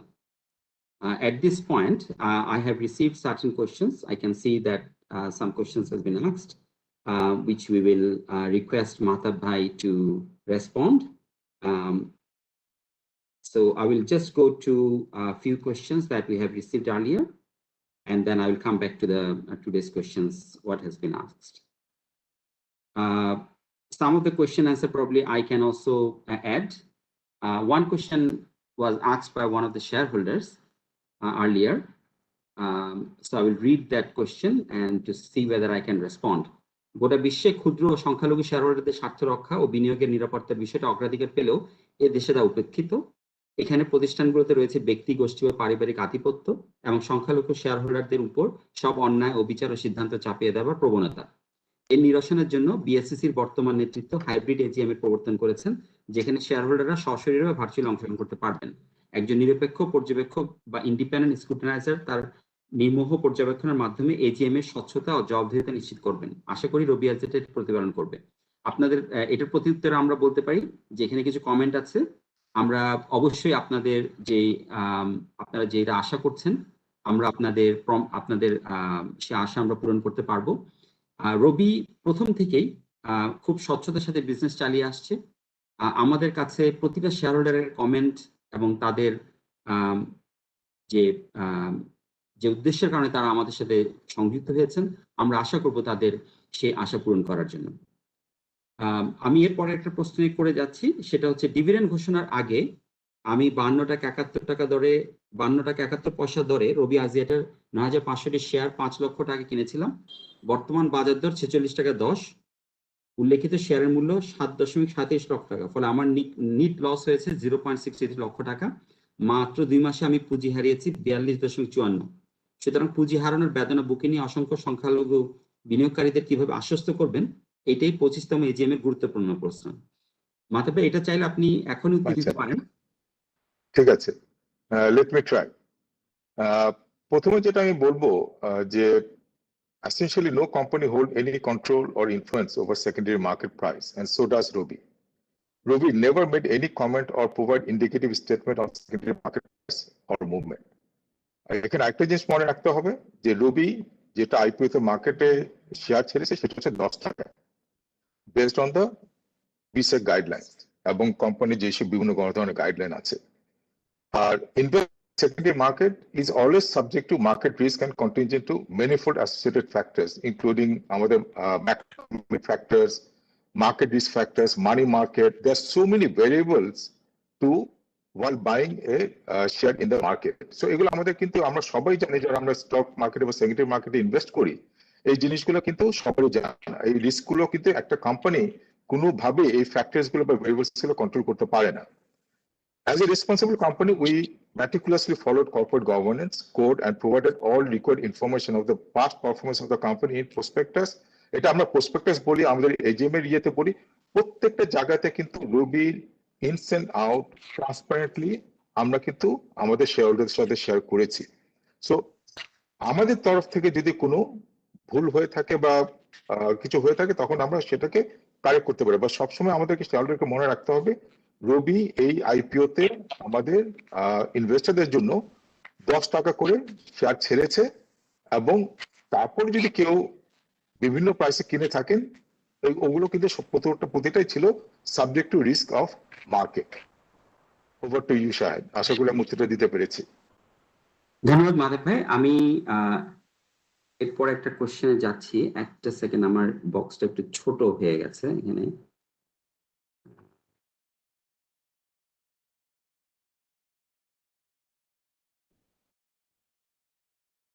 At this point, I have received certain questions. I can see that some questions has been asked, which we will request Mahtab Bhai to respond. So I will just go to a few questions that we have received earlier, and then I will come back to the today's questions, what has been asked. Some of the question answer probably I can also add. One question was asked by one of the shareholders earlier. So I will read that question and to see whether I can respond. গোটা বিশ্বে ক্ষুদ্র ও সংখ্যালঘু শেয়ারহোল্ডারদের স্বার্থ রক্ষা ও বিনিয়োগের নিরাপত্তার বিষয়টা অগ্রাধিকার পেলেও এ দেশে তা উপেক্ষিত। এখানে প্রতিষ্ঠানগুলোতে রয়েছে ব্যক্তি গোষ্ঠী ও পারিবারিক আধিপত্য এবং সংখ্যালঘু শেয়ারহোল্ডারদের উপর সব অন্যায় ও বিচার ও সিদ্ধান্ত চাপিয়ে দেওয়ার প্রবণতা। এর নিরসনের জন্য বিএসসিসির বর্তমান নেতৃত্ব হাইব্রিড এজিএম এর প্রবর্তন করেছেন, যেখানে শেয়ারহোল্ডাররা সশরীরে বা ভার্চুয়ালি অংশগ্রহণ করতে পারবেন। একজন নিরপেক্ষ পর্যবেক্ষক বা ইন্ডিপেন্ডেন্ট স্ক্রুটিনাইজার তার নির্মোহ পর্যবেক্ষণের মাধ্যমে এজিএম এর স্বচ্ছতা ও জবাবদিহিতা নিশ্চিত করবেন। আশা করি রবি আজ এটা প্রতিপালন করবে। আপনাদের এটার প্রতি উত্তরে আমরা বলতে পারি যে এখানে কিছু কমেন্ট আছে, আমরা অবশ্যই আপনাদের যে আপনারা যেটা আশা করছেন আমরা আপনাদের সে আশা আমরা পূরণ করতে পারবো। রবি প্রথম থেকেই খুব স্বচ্ছতার সাথে বিজনেস চালিয়ে আসছে। আমাদের কাছে প্রতিটা শেয়ারহোল্ডারের কমেন্ট এবং তাদের যে উদ্দেশ্যের কারণে তারা আমাদের সাথে সংযুক্ত হয়েছেন, আমরা আশা করব তাদের সেই আশা পূরণ করার জন্য। আমি এরপরে একটা প্রশ্ন করে যাচ্ছি, সেটা হচ্ছে ডিভিডেন্ড ঘোষণার আগে আমি 52 টাকা 71 পয়সা দরে রবি আজিয়াটার 9500টি শেয়ার 5 লক্ষ টাকা কিনেছিলাম। বর্তমান বাজার দর 46 টাকা 10। উল্লেখিত শেয়ারের মূল্য 7.37 লক্ষ টাকা। ফলে আমার নিট লস হয়েছে 0.63 লক্ষ টাকা। মাত্র 2 মাসে আমি পুঁজি হারিয়েছি 42.54। সুতরাং পুঁজি হারানোর বেদনা বুকে নিয়ে অসংখ্য সংখ্যালঘু বিনিয়োগকারীদের কিভাবে আশ্বস্ত করবেন, এটাই 25তম এজিএম এর গুরুত্বপূর্ণ প্রশ্ন। মাহতাব ভাই, এটা চাইলে আপনি এখনই উত্তর দিতে পারেন। ঠিক আছে, লেট মি ট্রাই। প্রথমে যেটা আমি বলবো যে essentially no company hold any control or influence over secondary market price, and so does ROBI. ROBI never made any comment or provide indicative statement of secondary market price or movement. এখানে একটা জিনিস মনে রাখতে হবে যে রবি যেটা IPO তে মার্কেটে শেয়ার ছেড়েছে সেটা হচ্ছে 10 টাকা, বেসড অন দ্য বিসেক গাইডলাইন এবং কোম্পানির যেসব বিভিন্ন ধরনের গাইডলাইন আছে। আর secondary market is always subject to market risk and contingent to manifold associated factors, including macroeconomic factors, market risk factors, money market. There are so many variables to while buying a share in the market. So এগুলো আমাদের কিন্তু আমরা সবাই জানি যারা আমরা stock মার্কেটে বা সেকেন্ডারি মার্কেটে ইনভেস্ট করি, এই জিনিসগুলো কিন্তু সবাই জানে। এই রিস্কগুলো কিন্তু একটা কোম্পানি কোনোভাবে এই ফ্যাক্টরস গুলো বা ভেরিয়েবলস গুলো কন্ট্রোল করতে পারে না। As a responsible company, we meticulously followed corporate governance code and provided all required information of the past performance of the company in prospectus. এটা আমরা prospectus বলি, আমাদের এজিএম এর ইয়েতে বলি, প্রত্যেকটা জায়গাতে কিন্তু রবি ইনস এন্ড আউট ট্রান্সপারেন্টলি আমরা কিন্তু আমাদের শেয়ারহোল্ডারদের সাথে শেয়ার করেছি। সো আমাদের তরফ থেকে যদি কোনো ভুল হয়ে থাকে বা কিছু হয়ে থাকে তখন আমরা সেটাকে কারেক্ট করতে পারি। বা সবসময় আমাদেরকে শেয়ারহোল্ডারকে মনে রাখতে হবে রবি এই আইপিও তে আমাদের ইনভেস্টরদের জন্য 10 টাকা করে শেয়ার ছেড়েছে, এবং তারপরে যদি কেউ বিভিন্ন প্রাইসে কিনে থাকেন ওগুলো কিন্তু প্রতিটাই ছিল subject to risk of market. Over to you Shahed, আশা করি আমি উত্তরটা দিতে পেরেছি। ধন্যবাদ মাহতাব ভাই। আমি এরপর একটা কোশ্চেনে যাচ্ছি, একটা সেকেন্ড, আমার বক্সটা একটু ছোট হয়ে গেছে এখানে।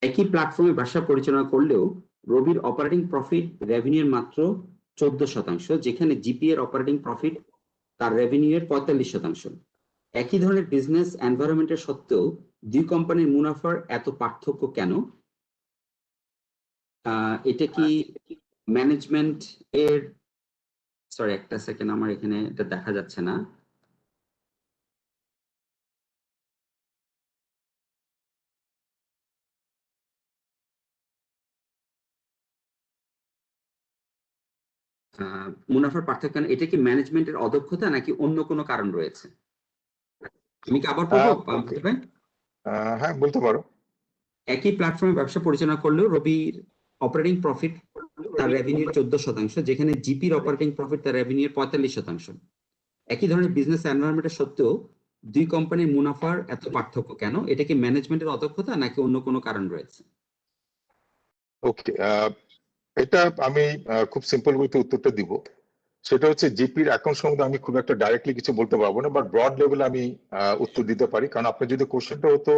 একই প্ল্যাটফর্মে ব্যবসা পরিচালনা করলেও রবির অপারেটিং প্রফিট রেভিনিউর মাত্র 14%, যেখানে জিপি এর অপারেটিং প্রফিট তার রেভিনিউয়ের 45%। একই ধরনের বিজনেস এনভায়রনমেন্টের সত্ত্বেও দুই কোম্পানির মুনাফার এত পার্থক্য কেন? এটা কি ম্যানেজমেন্ট এর, সরি একটা সেকেন্ড, আমার এখানে এটা দেখা যাচ্ছে না। মুনাফার পার্থক্য, এটা কি ম্যানেজমেন্টের অদক্ষতা নাকি অন্য কোনো কারণ রয়েছে? আমি কি আবার পড়বো? হ্যাঁ, বলতে পারো। একই প্ল্যাটফর্মে ব্যবসা পরিচালনা করলেও রবির অপারেটিং প্রফিট তার রেভিনিউর 14%, যেখানে জিপির অপারেটিং প্রফিট তার রেভিনিউর 45%। একই ধরনের বিজনেস এনভায়রনমেন্টের সত্ত্বেও দুই কোম্পানির মুনাফার এত পার্থক্য কেন? এটা কি ম্যানেজমেন্টের অদক্ষতা নাকি অন্য কোনো কারণ রয়েছে? ওকে, এটা আমি খুব সিম্পল ওয়েতে উত্তরটা দিব। সেটা হচ্ছে জিপির অ্যাকাউন্ট সম্বন্ধে আমি খুব একটা ডাইরেক্টলি কিছু বলতে পারবো না, বাট ব্রড লেভেলে আমি উত্তর দিতে পারি। কারণ আপনি যদি কোশ্চেনটা হতো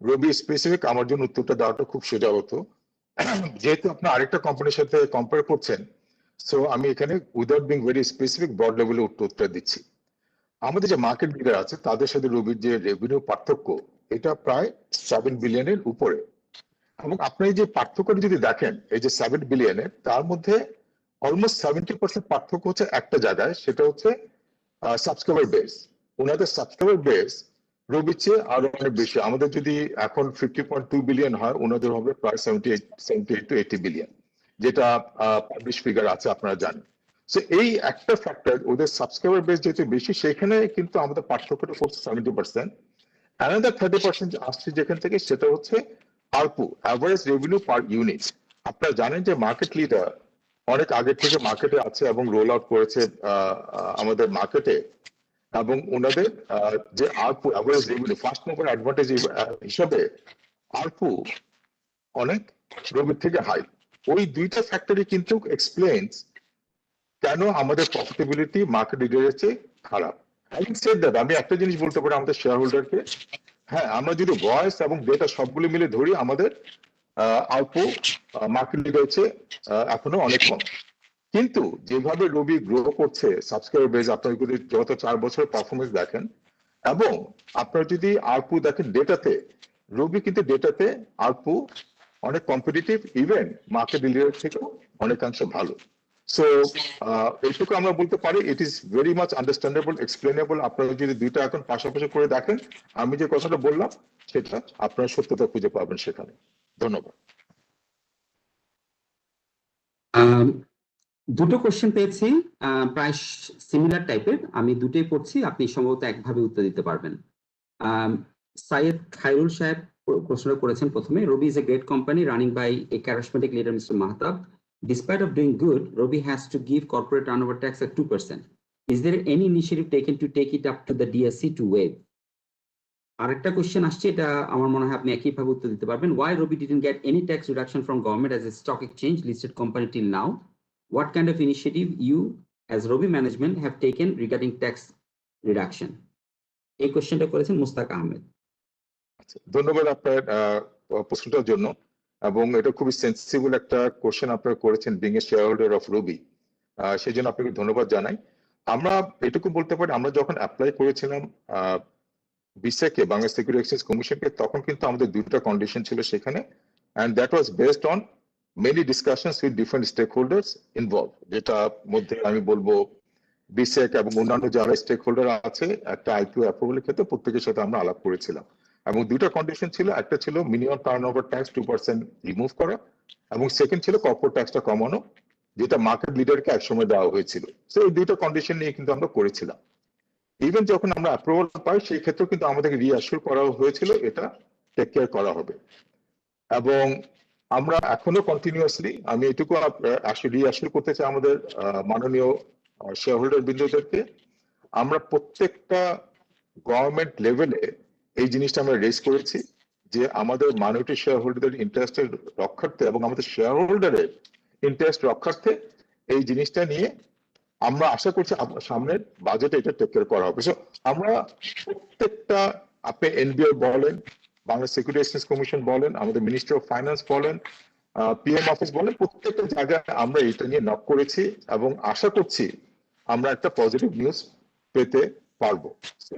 রবি স্পেসিফিক, আমার জন্য উত্তরটা দেওয়াটা খুব সোজা হতো। যেহেতু আপনি আরেকটা কোম্পানির সাথে কম্পেয়ার করছেন, সো আমি এখানে without being very specific broad লেভেলে উত্তরটা দিচ্ছি। আমাদের যে মার্কেট লিডার আছে তাদের সাথে রবির যে রেভিনিউ পার্থক্য, এটা প্রায় 7 বিলিয়নের উপরে। এবং আপনি যে পার্থক্যটা যদি দেখেন, এই যে 7 বিলিয়নের, তার মধ্যে অলমোস্ট 70% পার্থক্য হচ্ছে একটা জায়গায়, সেটা হচ্ছে সাবস্ক্রাইবার বেস। ওনাদের সাবস্ক্রাইবার বেস রবির চেয়ে আরো অনেক বেশি। আমাদের যদি এখন 50.2 বিলিয়ন হয়, ওনাদের হবে প্রায় 78 to 80 বিলিয়ন, যেটা পাবলিশ ফিগার আছে, আপনারা জানেন। সো এই একটা ফ্যাক্টর, ওদের সাবস্ক্রাইবার বেস যেহেতু বেশি, সেখানে কিন্তু আমাদের পার্থক্যটা করছে 70%। অ্যানাদার 30% আসছে যেখান থেকে, সেটা হচ্ছে আরপু, অ্যাভারেজ রেভিনিউ পার ইউনিট। আপনারা জানেন যে মার্কেট লিডার অনেক আগে থেকে মার্কেটে আছে এবং রোল আউট করেছে আমাদের মার্কেটে, এবং ওনাদের যে ARPU, average revenue, first mover advantage হিসাবে আরপু অনেক রবির থেকে হাই। ওই দুইটা ফ্যাক্টরি কিন্তু এক্সপ্লেইনস কেন আমাদের প্রফিটেবিলিটি মার্কেট লিডারের চেয়ে খারাপ। আমি একটা জিনিস বলতে পারি আমাদের শেয়ার হোল্ডারকে, হ্যাঁ, আমরা যদি ভয়েস এবং ডেটা সবগুলো মিলে ধরি, আমাদের আরপু মার্কেট লিডারের চেয়ে এখনো অনেক কম। কিন্তু যেভাবে রবি গ্রো করছে সাবস্ক্রাইবার বেস, আপনারা যদি গত 4 বছরের পারফরমেন্স দেখেন, এবং আপনারা যদি আরপু দেখেন ডেটাতে, রবি কিন্তু ডেটাতে আরপু অনেক কম্পিটিটিভ, ইভেন মার্কেট লিডারের থেকেও অনেকাংশ ভালো। সো এইটুকু আমরা বলতে পারি, it is very much understandable, explainable. আপনারা যদি দুইটা এখন পাশাপাশি করে দেখেন, আমি যে কথাটা বললাম সেটা আপনারা সত্যতা খুঁজে পাবেন সেখানে। ধন্যবাদ। দুটো কোশ্চেন পেয়েছি, প্রায় সিমিলার টাইপের। আমি দুটোই পড়ছি, আপনি সম্ভবত একভাবে উত্তর দিতে পারবেন। সাইয়েদ খায়রুল সাহেব প্রশ্ন করেছেন প্রথমে, রবি is a great company running by a charismatic leader, Mr. Mahtab. Despite of doing good, Robi has to give corporate turnover tax at 2%. Is there any initiative taken to take it up to the DSC to waive? আরেকটা question আসছে, এটা আমার মনে হয় আপনি একইভাবে উত্তর দিতে পারবেন। Why Robi didn't get any tax reduction from government as a stock exchange listed company till now? What kind of initiative you as Robi management have taken regarding tax reduction? এই কোশ্চেনটা করেছেন মুস্তাক আহমেদ। ধন্যবাদ আপনার প্রশ্নটার জন্য, এবং এটা খুবই সেন্সিবল একটা কোশ্চেন আপনারা করেছেন, being a shareholder of Robi, সেই জন্য আপনাকে ধন্যবাদ জানাই। আমরা এটুকু বলতে পারি, আমরা যখন অ্যাপ্লাই করেছিলাম বিসেকে, বাংলাদেশ সিকিউরিটি এক্সচেঞ্জ কমিশনকে, তখন কিন্তু আমাদের দুটো কন্ডিশন ছিল সেখানে, and that was based on many discussions with different stakeholders involved, যেটা মধ্যে আমি বলবো বিসেক এবং অন্যান্য যারা স্টেক হোল্ডার আছে, একটা আইপিও অ্যাপ্রুভালের ক্ষেত্রে প্রত্যেকের সাথে আমরা আলাপ করেছিলাম। এবং দুটো কন্ডিশন ছিল, একটা ছিল মিনিমাম টার্নওভার ট্যাক্স 2% রিমুভ করা, এবং সেকেন্ড ছিল কর্পোরেট ট্যাক্সটা কমানো, যেটা মার্কেট লিডারকে একসময় দেওয়া হয়েছিল। সো এই দুটো কন্ডিশন নিয়ে কিন্তু আমরা করেছিলাম। ইভেন যখন আমরা অ্যাপ্রুভাল পাই, সেই ক্ষেত্রে কিন্তু আমাদেরকে রিঅ্যাসিওর করা হয়েছিল এটা টেক কেয়ার করা হবে। এবং আমরা এখনো কন্টিনিউয়াসলি, আমি এটুকু রিঅ্যাসিওর করতে চাই আমাদের মাননীয় শেয়ার হোল্ডার বৃন্দদেরকে, আমরা প্রত্যেকটা গভর্নমেন্ট লেভেলে এই জিনিসটা আমরা রেজ করেছি, যে আমাদের মাইনরিটি শেয়ার হোল্ডারদের ইন্টারেস্টের রক্ষার্থে এবং আমাদের শেয়ার হোল্ডারের ইন্টারেস্ট রক্ষার্থে এই জিনিসটা নিয়ে আমরা আশা করছি সামনের বাজেটে এটা টেক কেয়ার করা হবে। আমরা প্রত্যেকটা, আপনি এনবিআর বলেন, বাংলাদেশ সিকিউরিটি এক্সচেঞ্জ কমিশন বলেন, আমাদের মিনিস্ট্রি অফ ফাইন্যান্স বলেন, পিএম অফিস বলেন, প্রত্যেকটা জায়গায় আমরা এটা নিয়ে নক করেছি এবং আশা করছি আমরা একটা পজিটিভ নিউজ পেতে পারবো।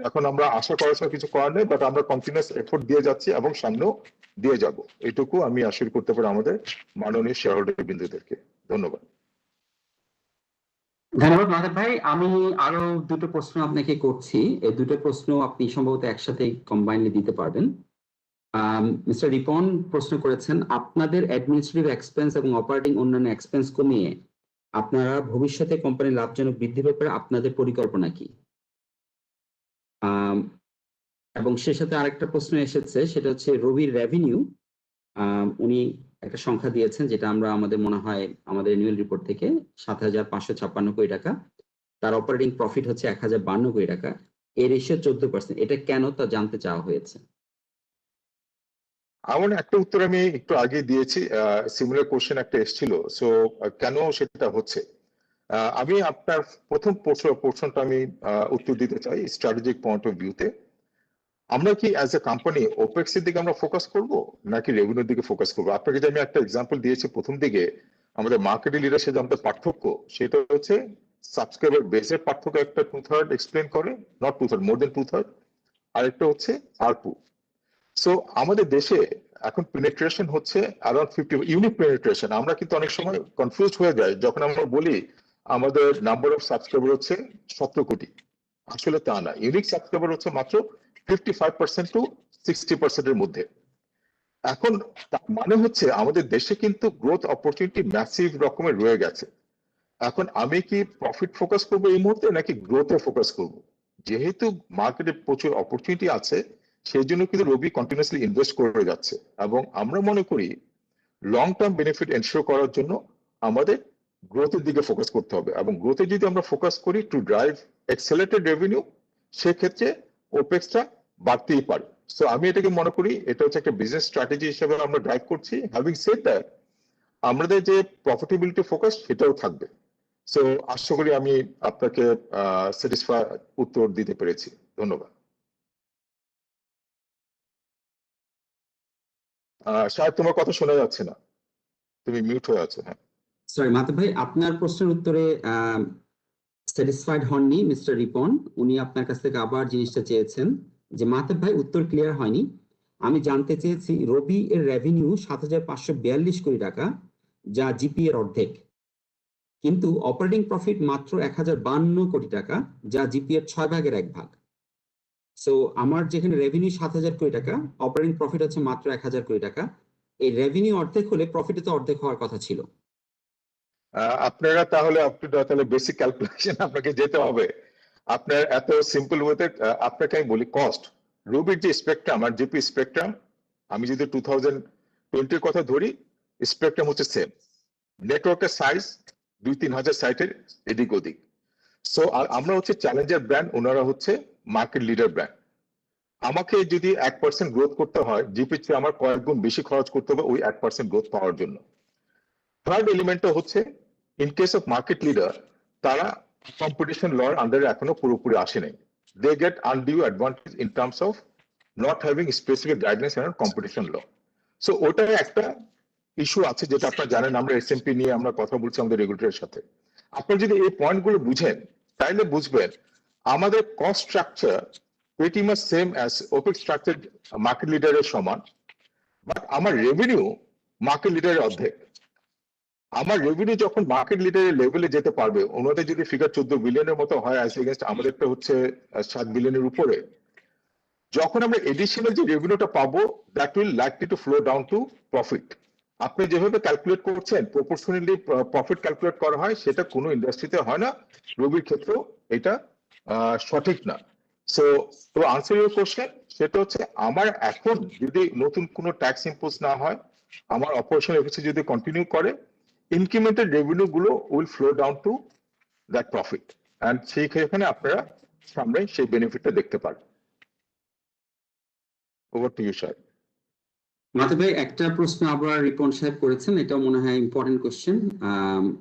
এখন আমরা আশা করার সময় কিছু করার নেই, বাট আমরা কন্টিনিউয়াস এফোর্ট দিয়ে যাচ্ছি এবং সামনেও দিয়ে যাব, এটুকু আমি আশা করতে পারি আমাদের মাননীয় শেয়ার হোল্ডার বিন্দুদেরকে। ধন্যবাদ। ধন্যবাদ মাধব ভাই। আমি আরো দুটো প্রশ্ন আপনাকে করছি, এই দুটো প্রশ্ন আপনি সম্ভবত একসাথে কম্বাইনলি দিতে পারবেন। মিস্টার রিপন প্রশ্ন করেছেন, আপনাদের অ্যাডমিনিস্ট্রেটিভ এক্সপেন্স এবং অপারেটিং অন্যান্য এক্সপেন্স কমিয়ে আপনারা ভবিষ্যতে কোম্পানির লাভজনক বৃদ্ধির ব্যাপারে আপনাদের পরিকল্পনা কি? এবং সে সাথে আরেকটা প্রশ্ন এসেছে, সেটা হচ্ছে রবির রেভিনিউ। উনি একটা সংখ্যা দিয়েছেন যেটা আমরা আমাদের মনে হয় আমাদের অ্যানুয়াল রিপোর্ট থেকে ৭,৫৫৬ কোটি টাকা, তার অপারেটিং প্রফিট হচ্ছে ১,০৫২ কোটি টাকা, এর রেশিও 14%। এটা কেন তা জানতে চাওয়া হয়েছে। আমার একটা উত্তর আমি একটু আগে দিয়েছি, সিমিলার কোশ্চেন একটা এসেছিল, সো কেন সেটা হচ্ছে। আমি আপনার প্রথম পোর্শনটা আমি উত্তর দিতে চাই স্ট্র্যাটেজিক পয়েন্ট অফ ভিউতে। আমরা কি অ্যাজ এ কোম্পানি ওপেক্স এর দিকে আমরা ফোকাস করব নাকি রেভিনিউর দিকে ফোকাস করবো? আপনাকে যে আমি একটা এক্সাম্পল দিয়েছি প্রথম দিকে, আমাদের মার্কেটিং লিডারশিপ যে আমাদের পার্থক্য, সেটা হচ্ছে সাবস্ক্রাইবার বেসের পার্থক্য একটা 2/3 এক্সপ্লেন করে, নট 2/3, মোর দেন 2/3, আরেকটা হচ্ছে আরপু। সো আমাদের দেশে এখন পেনিট্রেশন হচ্ছে অ্যারাউন্ড 50, ইউনিক পেনিট্রেশন। আমরা কিন্তু অনেক সময় কনফিউজ হয়ে যাই যখন আমরা বলি আমাদের নাম্বার অফ সাবস্ক্রাইবার হচ্ছে 17 কোটি। আসলে তা না, ইউনিক সাবস্ক্রাইবার হচ্ছে মাত্র 55% টু 60% এর মধ্যে। এখন তার মানে হচ্ছে আমাদের দেশে কিন্তু গ্রোথ অপরচুনিটি ম্যাসিভ রকমের রয়ে গেছে। এখন আমি কি প্রফিট ফোকাস করবো এই মুহূর্তে নাকি গ্রোথে ফোকাস করব? যেহেতু মার্কেটে প্রচুর অপরচুনিটি আছে, সেই জন্য কিন্তু রবি কন্টিনিউয়াসলি ইনভেস্ট করে যাচ্ছে, এবং আমরা মনে করি লং টার্ম বেনিফিট এনশিওর করার জন্য আমাদের গ্রোথের দিকে ফোকাস করতে হবে, এবং গ্রোথে যদি আমরা ফোকাস করি টু ড্রাইভ এক্সেলেটেড রেভিনিউ, সেক্ষেত্রে ওপেক্সটা বাড়তেই পারে। সো আমি এটাকে মনে করি এটা হচ্ছে একটা বিজনেস স্ট্র্যাটেজি হিসেবে আমরা ড্রাইভ করছি। হ্যাভিং সেড দ্যাট, আমাদের যে প্রফিটেবিলিটি ফোকাস সেটাও থাকবে। সো আশা করি আমি আপনাকে স্যাটিসফাই উত্তর দিতে পেরেছি। ধন্যবাদ। শায়দ তোমার কথা শোনা যাচ্ছে না, তুমি মিউট হয়ে আছো। হ্যাঁ, সরি মাধব ভাই, আপনার প্রশ্নের উত্তরে স্যাটিসফাইড হননি মিস্টার রিপন। উনি আপনার কাছ থেকে আবার জিনিসটা চেয়েছেন যে মাধব ভাই উত্তর ক্লিয়ার হয়নি, আমি জানতে চেয়েছি রবি এর রেভিনিউ ৭,৫৪২ কোটি টাকা, যা জিপি এর অর্ধেক, কিন্তু অপারেটিং প্রফিট মাত্র ১,০৫২ কোটি টাকা, যা জিপি এর 1/6 সো আমার যেখানে রেভিনিউ ৭,০০০ কোটি টাকা, অপারেটিং প্রফিট হচ্ছে মাত্র ১,০০০ কোটি টাকা। এই রেভিনিউ অর্ধেক হলে প্রফিটে তো অর্ধেক হওয়ার কথা ছিল। আপনারা তাহলে বেসিক ক্যালকুলেশন আপনাকে যেতে হবে। আপনার এত সিম্পল ওয়েতে আপনাকে আমি বলি, কস্ট রুবির যে স্পেকট্রাম আর জিপি স্পেকট্রাম, আমি যদি 2020 কথা ধরি, স্পেকট্রাম হচ্ছে সেম, নেটওয়ার্কের সাইজ 2-3 হাজার সাইটের এদিক ওদিক। সো আমরা হচ্ছে চ্যালেঞ্জার ব্র্যান্ড, ওনারা হচ্ছে মার্কেট লিডার ব্র্যান্ড। আমাকে যদি 1% গ্রোথ করতে হয়, জিপির চেয়ে আমার কয়েক গুণ বেশি খরচ করতে হবে ওই 1% গ্রোথ পাওয়ার জন্য। থার্ড এলিমেন্টটা হচ্ছে in case of market leader, তারা কম্পিটিশন লর আন্ডারে এখনো পুরোপুরি আসে নাই। They get undue advantage in terms of not having specific guidelines around competition law. So ওটার একটা ইস্যু আছে, যেটা আপনারা জানেন, আমরা এসএমপি নিয়ে আমরা কথা বলছি আমাদের রেগুলেটরের সাথে। আপনারা যদি এই পয়েন্টগুলো বুঝেন, তাইলে বুঝবেন আমাদের cost structure pretty much same as OPEX structure market লিডারের সমান, বাট আমার রেভিনিউ মার্কেট লিডারের অর্ধেক। আমার রেভিনিউ যখন মার্কেট লিডারের লেভেলে যেতে পারবে, ওনাদের যদি ফিগার 14 বিলিয়নের মতো হয় অ্যাজ এগেইনস্ট আমাদেরটা হচ্ছে 7 বিলিয়নের উপরে, যখন আমরা এডিশনাল যে রেভিনিউটা পাবো, that will likely to flow down two profit. আপনি যেভাবে ক্যালকুলেট করছেন প্রপোর্শনালি প্রফিট ক্যালকুলেট করা হয়, সেটা কোনো ইন্ডাস্ট্রিতে হয় না, রবির ক্ষেত্রেও এটা সঠিক না। So to answer your question, সেটা হচ্ছে আমার এখন যদি নতুন কোনো ট্যাক্স ইম্পোজ না হয়, আমার অপারেশনাল এফিসিয়েন্সি যদি কন্টিনিউ করে, ইনক্রিমেন্টাল রেভিনিউ গুলো will flow down to that profit, and সেইখানে আপনারা সামনে সেই বেনিফিটটা দেখতে পারেন। Over to you Shahed. Madhab ভাই, একটা প্রশ্ন আবার রিপন সাহেব করেছেন, এটাও মনে হয় ইম্পর্টেন্ট কোশ্চেন,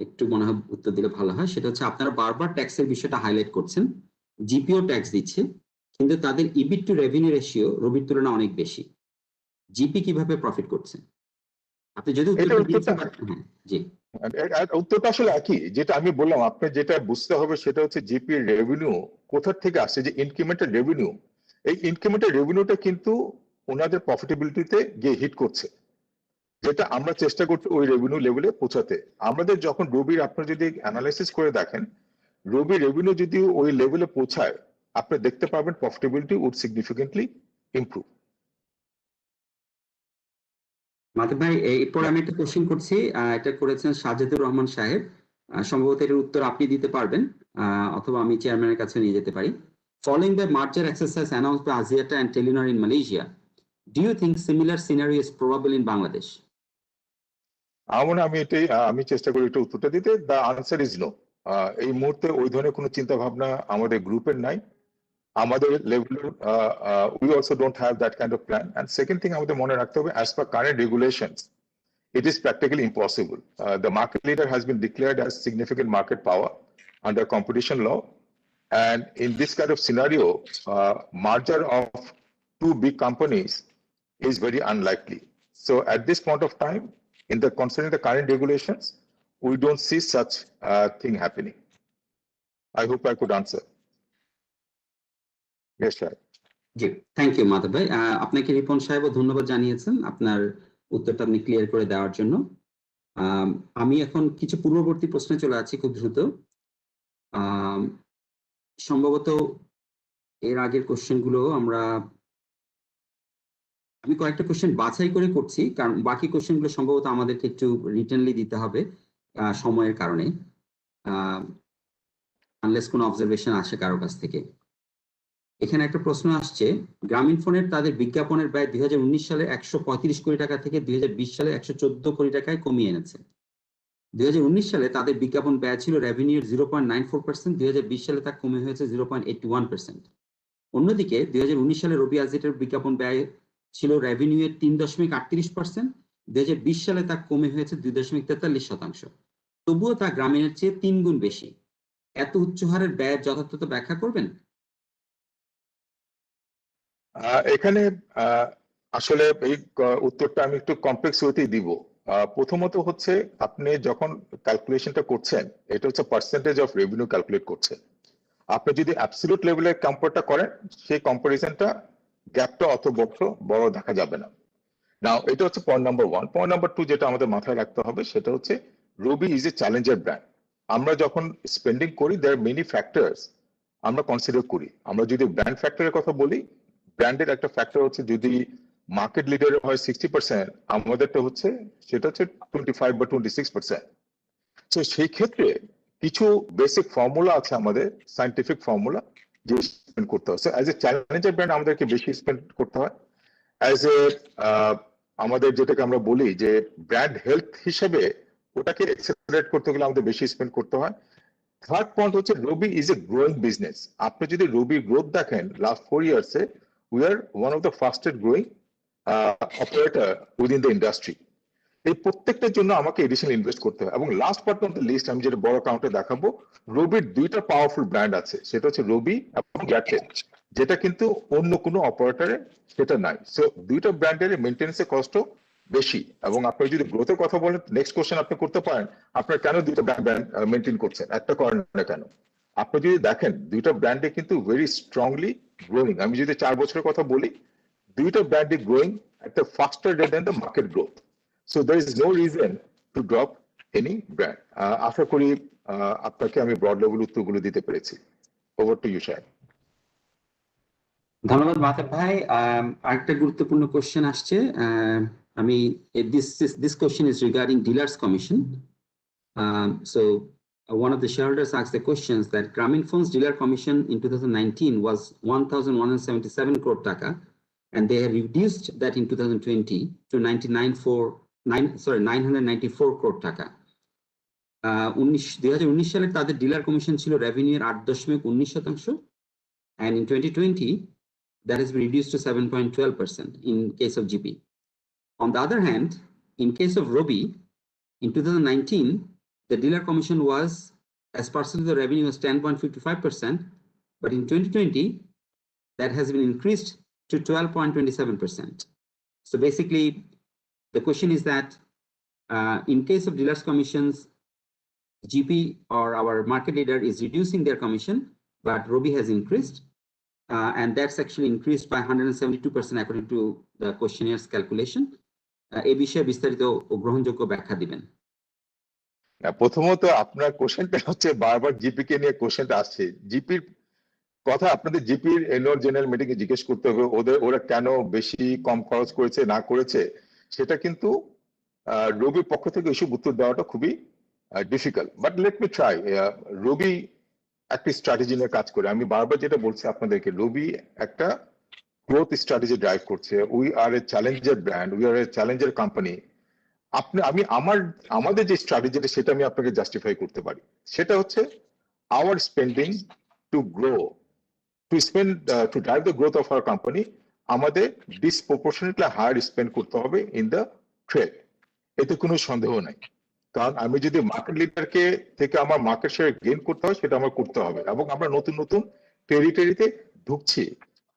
একটু মনে হয় উত্তর দিলে ভালো হয়। সেটা হচ্ছে আপনারা বারবার ট্যাক্সের বিষয়টা হাইলাইট করছেন, জিপিও ট্যাক্স দিচ্ছে, কিন্তু তাদের ইবিট টু রেভিনিউ রেশিও রবির তুলনায় অনেক বেশি। জিপি কিভাবে প্রফিট করছে? আপনি যদি উত্তরটা দিয়েছেন, জি উত্তরটা আসলে একই, যেটা আমি বললাম, আপনি যেটা বুঝতে হবে সেটা হচ্ছে জিপি রেভিনিউ কোথা থেকে আসছে, যে ইনক্রিমেন্টাল রেভিনিউ, এই ইনক্রিমেন্টাল রেভিনিউটা কিন্তু ওনাদের প্রফিটেবিলিটিতে গিয়ে হিট করছে, যেটা আমরা চেষ্টা করছি ওই রেভিনিউ লেভেলে পৌঁছাতে। আমাদের যখন রবির আপনি যদি অ্যানালাইসিস করে দেখেন, রবি রেভিনিউ যদি ওই লেভেলে পৌঁছায়, আপনি দেখতে পাবেন profitability would significantly improve. Madhab ভাই, এরপর আমি একটা কোশ্চেন করছি, এটা করেছেন সাজেদুর রহমান সাহেব। সম্ভবত এর উত্তর আপনি দিতে পারবেন, অথবা আমি চেয়ারম্যানের কাছে নিয়ে যেতে পারি। Following the merger exercise announced by Axiata and Telenor in Malaysia, do you think similar scenario is probable in Bangladesh? আমি চেষ্টা করি একটু উত্তরটা দিতে। The answer is no. এই মুহূর্তে ওই ধরনের কোনো চিন্তা ভাবনা আমাদের গ্রুপের নাই, আমাদের লেভেলে we also don't have that kind of plan. And second thing আমাদের মনে রাখতে হবে, as per current regulations it is practically impossible. The market leader has been declared as significant market power under competition law, and in this kind of scenario, merger of two big companies is very unlikely. So at this point of time, in the concerning the current regulations, we don't see such thing happening. I hope I could answer. Yes, sir. জি, thank you Madhab ভাই। আপনাকে রিপন সাহেবও ধন্যবাদ জানিয়েছেন আপনার উত্তরটা আপনি clear করে দেওয়ার জন্য। আমি এখন কিছু পূর্ববর্তী প্রশ্নে চলে যাচ্ছি খুব দ্রুত। সম্ভবত এর আগের কোশ্চেনগুলো আমি কয়েকটা কোশ্চেন বাছাই করে করছি, কারণ বাকি কোশ্চেনগুলো সম্ভবত আমাদেরকে একটু রিটেনলি দিতে হবে সময়ের কারণে, আনলেস কোনো অবজারভেশন আসে কারো কাছ থেকে। এখানে একটা প্রশ্ন আসছে, গ্রামীণ ফোনের তাদের বিজ্ঞাপনের ব্যয় 2019 সালে 135 কোটি টাকা থেকে 2020 সালে 114 কোটি টাকায় কমিয়ে এনেছে। 2019 সালে তাদের বিজ্ঞাপন ব্যয় ছিল রেভিনিউর 0.94%, 2020 সালে তা কমে হয়েছে 0.81%। অন্যদিকে 2019 সালে রবি আজিটের বিজ্ঞাপন ব্যয় ছিল রেভিনিউয়ের 3.38%, 2020 সালে তা কমে হয়েছে 2.43%। তবুও তা গ্রামীণের চেয়ে 3 গুণ বেশি। এত উচ্চ হারের ব্যয়ের যথার্থতা ব্যাখ্যা করবেন? এখানে আসলে এই উত্তরটা আমি একটু কমপ্লেক্স ওয়েতেই দিব। প্রথমত হচ্ছে, আপনি যখন ক্যালকুলেশনটা করছেন, এটা হচ্ছে পার্সেন্টেজ অফ রেভিনিউ ক্যালকুলেট করছেন। আপনি যদি অ্যাবসলিউট লেভেলে কম্পেয়ারটা করেন, সেই কম্পারিজনটা গ্যাপটা অত বড় দেখা যাবে না। নাও এটা হচ্ছে পয়েন্ট নাম্বার 1। পয়েন্ট নাম্বার 2 যেটা আমাদের মাথায় রাখতে হবে সেটা হচ্ছে, Robi is A Challenger brand. আমরা যখন স্পেন্ডিং করি, দেয়ার আর মেনি ফ্যাক্টরস আমরা কনসিডার করি। আমরা যদি ব্র্যান্ড ফ্যাক্টরের কথা বলি, ব্র্যান্ডের একটা ফ্যাক্টর হচ্ছে, যদি মার্কেট লিডার হয় 60%, আমাদেরটা হচ্ছে সেটা হচ্ছে 25 বা 26%। তো সেই ক্ষেত্রে কিছু বেসিক ফর্মুলা আছে আমাদের, সায়েন্টিফিক ফর্মুলা, যে স্পেন্ড করতে হয়। অ্যাজ এ চ্যালেঞ্জার ব্র্যান্ড আমাদেরকে বেশি স্পেন্ড করতে হয়। অ্যাজ এ আমাদের যেটাকে আমরা বলি যে ব্র্যান্ড হেলথ হিসেবে, ওটাকে এক্সেলারেট করতে গেলে আমাদের বেশি স্পেন্ড করতে হয়। থার্ড পয়েন্ট হচ্ছে, Robi is a growing business. আপনি যদি রবির গ্রোথ দেখেন, লাস্ট 4 ইয়ার্সে we are one of the fastest growing operator within the industry. এই প্রত্যেকটার জন্য আমাকে এডিশনাল ইনভেস্ট করতে হয়। এবং last but not the least, আমি যেটা বড় কাউন্টে দেখাবো, রবির 2টা পাওয়ারফুল ব্র্যান্ড আছে, সেটা হচ্ছে রবি এবং এয়ারটেল, যেটা কিন্তু অন্য কোনো অপারেটরে সেটা নাই। সো 2টা ব্র্যান্ডের মেনটেন্যান্সের কষ্ট বেশি। এবং আপনি যদি গ্রোথের কথা বলেন, নেক্সট কোশ্চেন আপনি করতে পারেন, আপনার কেন 2টা ব্র্যান্ড মেনটেন করছেন, একটা করেন না কেন? আপনি যদি দেখেন, 2টা ব্র্যান্ডে কিন্তু ভেরি স্ট্রংলি গ্রোয়িং। আমি যদি 4 বছরের কথা বলি, 2টা ব্র্যান্ডে growing at a faster rate than the market growth. So there is no reason to drop any brand. আশা করি আপনাকে আমি ব্রড লেভেল উত্তরগুলো দিতে পেরেছি। Over to you Shahed. ধন্যবাদ মাধব ভাই। আরেকটা গুরুত্বপূর্ণ কোশ্চেন আসছে। আমি this question is regarding dealers commission. So one of the shareholders asked the questions that Grameenphone's dealer commission in 2019 was 1,177 crore taka, and they have reduced that in 2020 to 994 crore টাকা। 2019 সালে তাদের dealer commission ছিল রেভিনিউর 8.19%, and in 2020 that has been reduced to 7.12% in case of GP. On the other hand, in case of ROBI, in 2019 the dealer commission was, as percentage of the revenue, was 10.55%, but in 2020 that has been increased to 12.27%. So basically the question is that In case of dealers commissions, GP or our market leader is reducing their commission, but ROBI has increased, and that's actually increased by 172% according to the questionnaires calculation. এই বিষয়ে বিস্তারিত ও গ্রহণযোগ্য ব্যাখ্যা দিবেন। প্রথমত আপনার কোশ্চেনটা হচ্ছে বারবার জিপি কে নিয়ে কোশ্চেনটা আসছে। জিপির কথা আপনাদের জিপির অ্যানুয়াল জেনারেল মিটিং এ জিজ্ঞেস করতে হবে, ওরা কেন বেশি কম খরচ করেছে না করেছে, সেটা কিন্তু রবির পক্ষ থেকে এসব উত্তর দেওয়াটা খুবই difficult. But let me try. Robi একটা স্ট্র্যাটেজি নিয়ে কাজ করে। আমি বারবার যেটা বলছি আপনাদেরকে, রবি একটা গ্রোথ স্ট্র্যাটেজি ড্রাইভ করছে। We are A Challenger brand, we are A Challenger company. আমাদের যে স্ট্র্যাটেজিটা সেটা আমি আপনাকে জাস্টিফাই করতে পারি। সেটা হচ্ছে our spending to grow, to spend, to drive the growth of our company, আমাদের ডিসপ্রপোর্শনেটলি হায়ার স্পেন্ড করতে হবে ইন দ্য ট্রেড। এতে কোনো সন্দেহ নাই। কারণ আমি যদি মার্কেট লিডারকে থেকে আমার মার্কেট শেয়ার গেইন করতে হয়, সেটা আমার করতে হবে। এবং আমরা নতুন নতুন টেরিটরিতে ঢুকছি,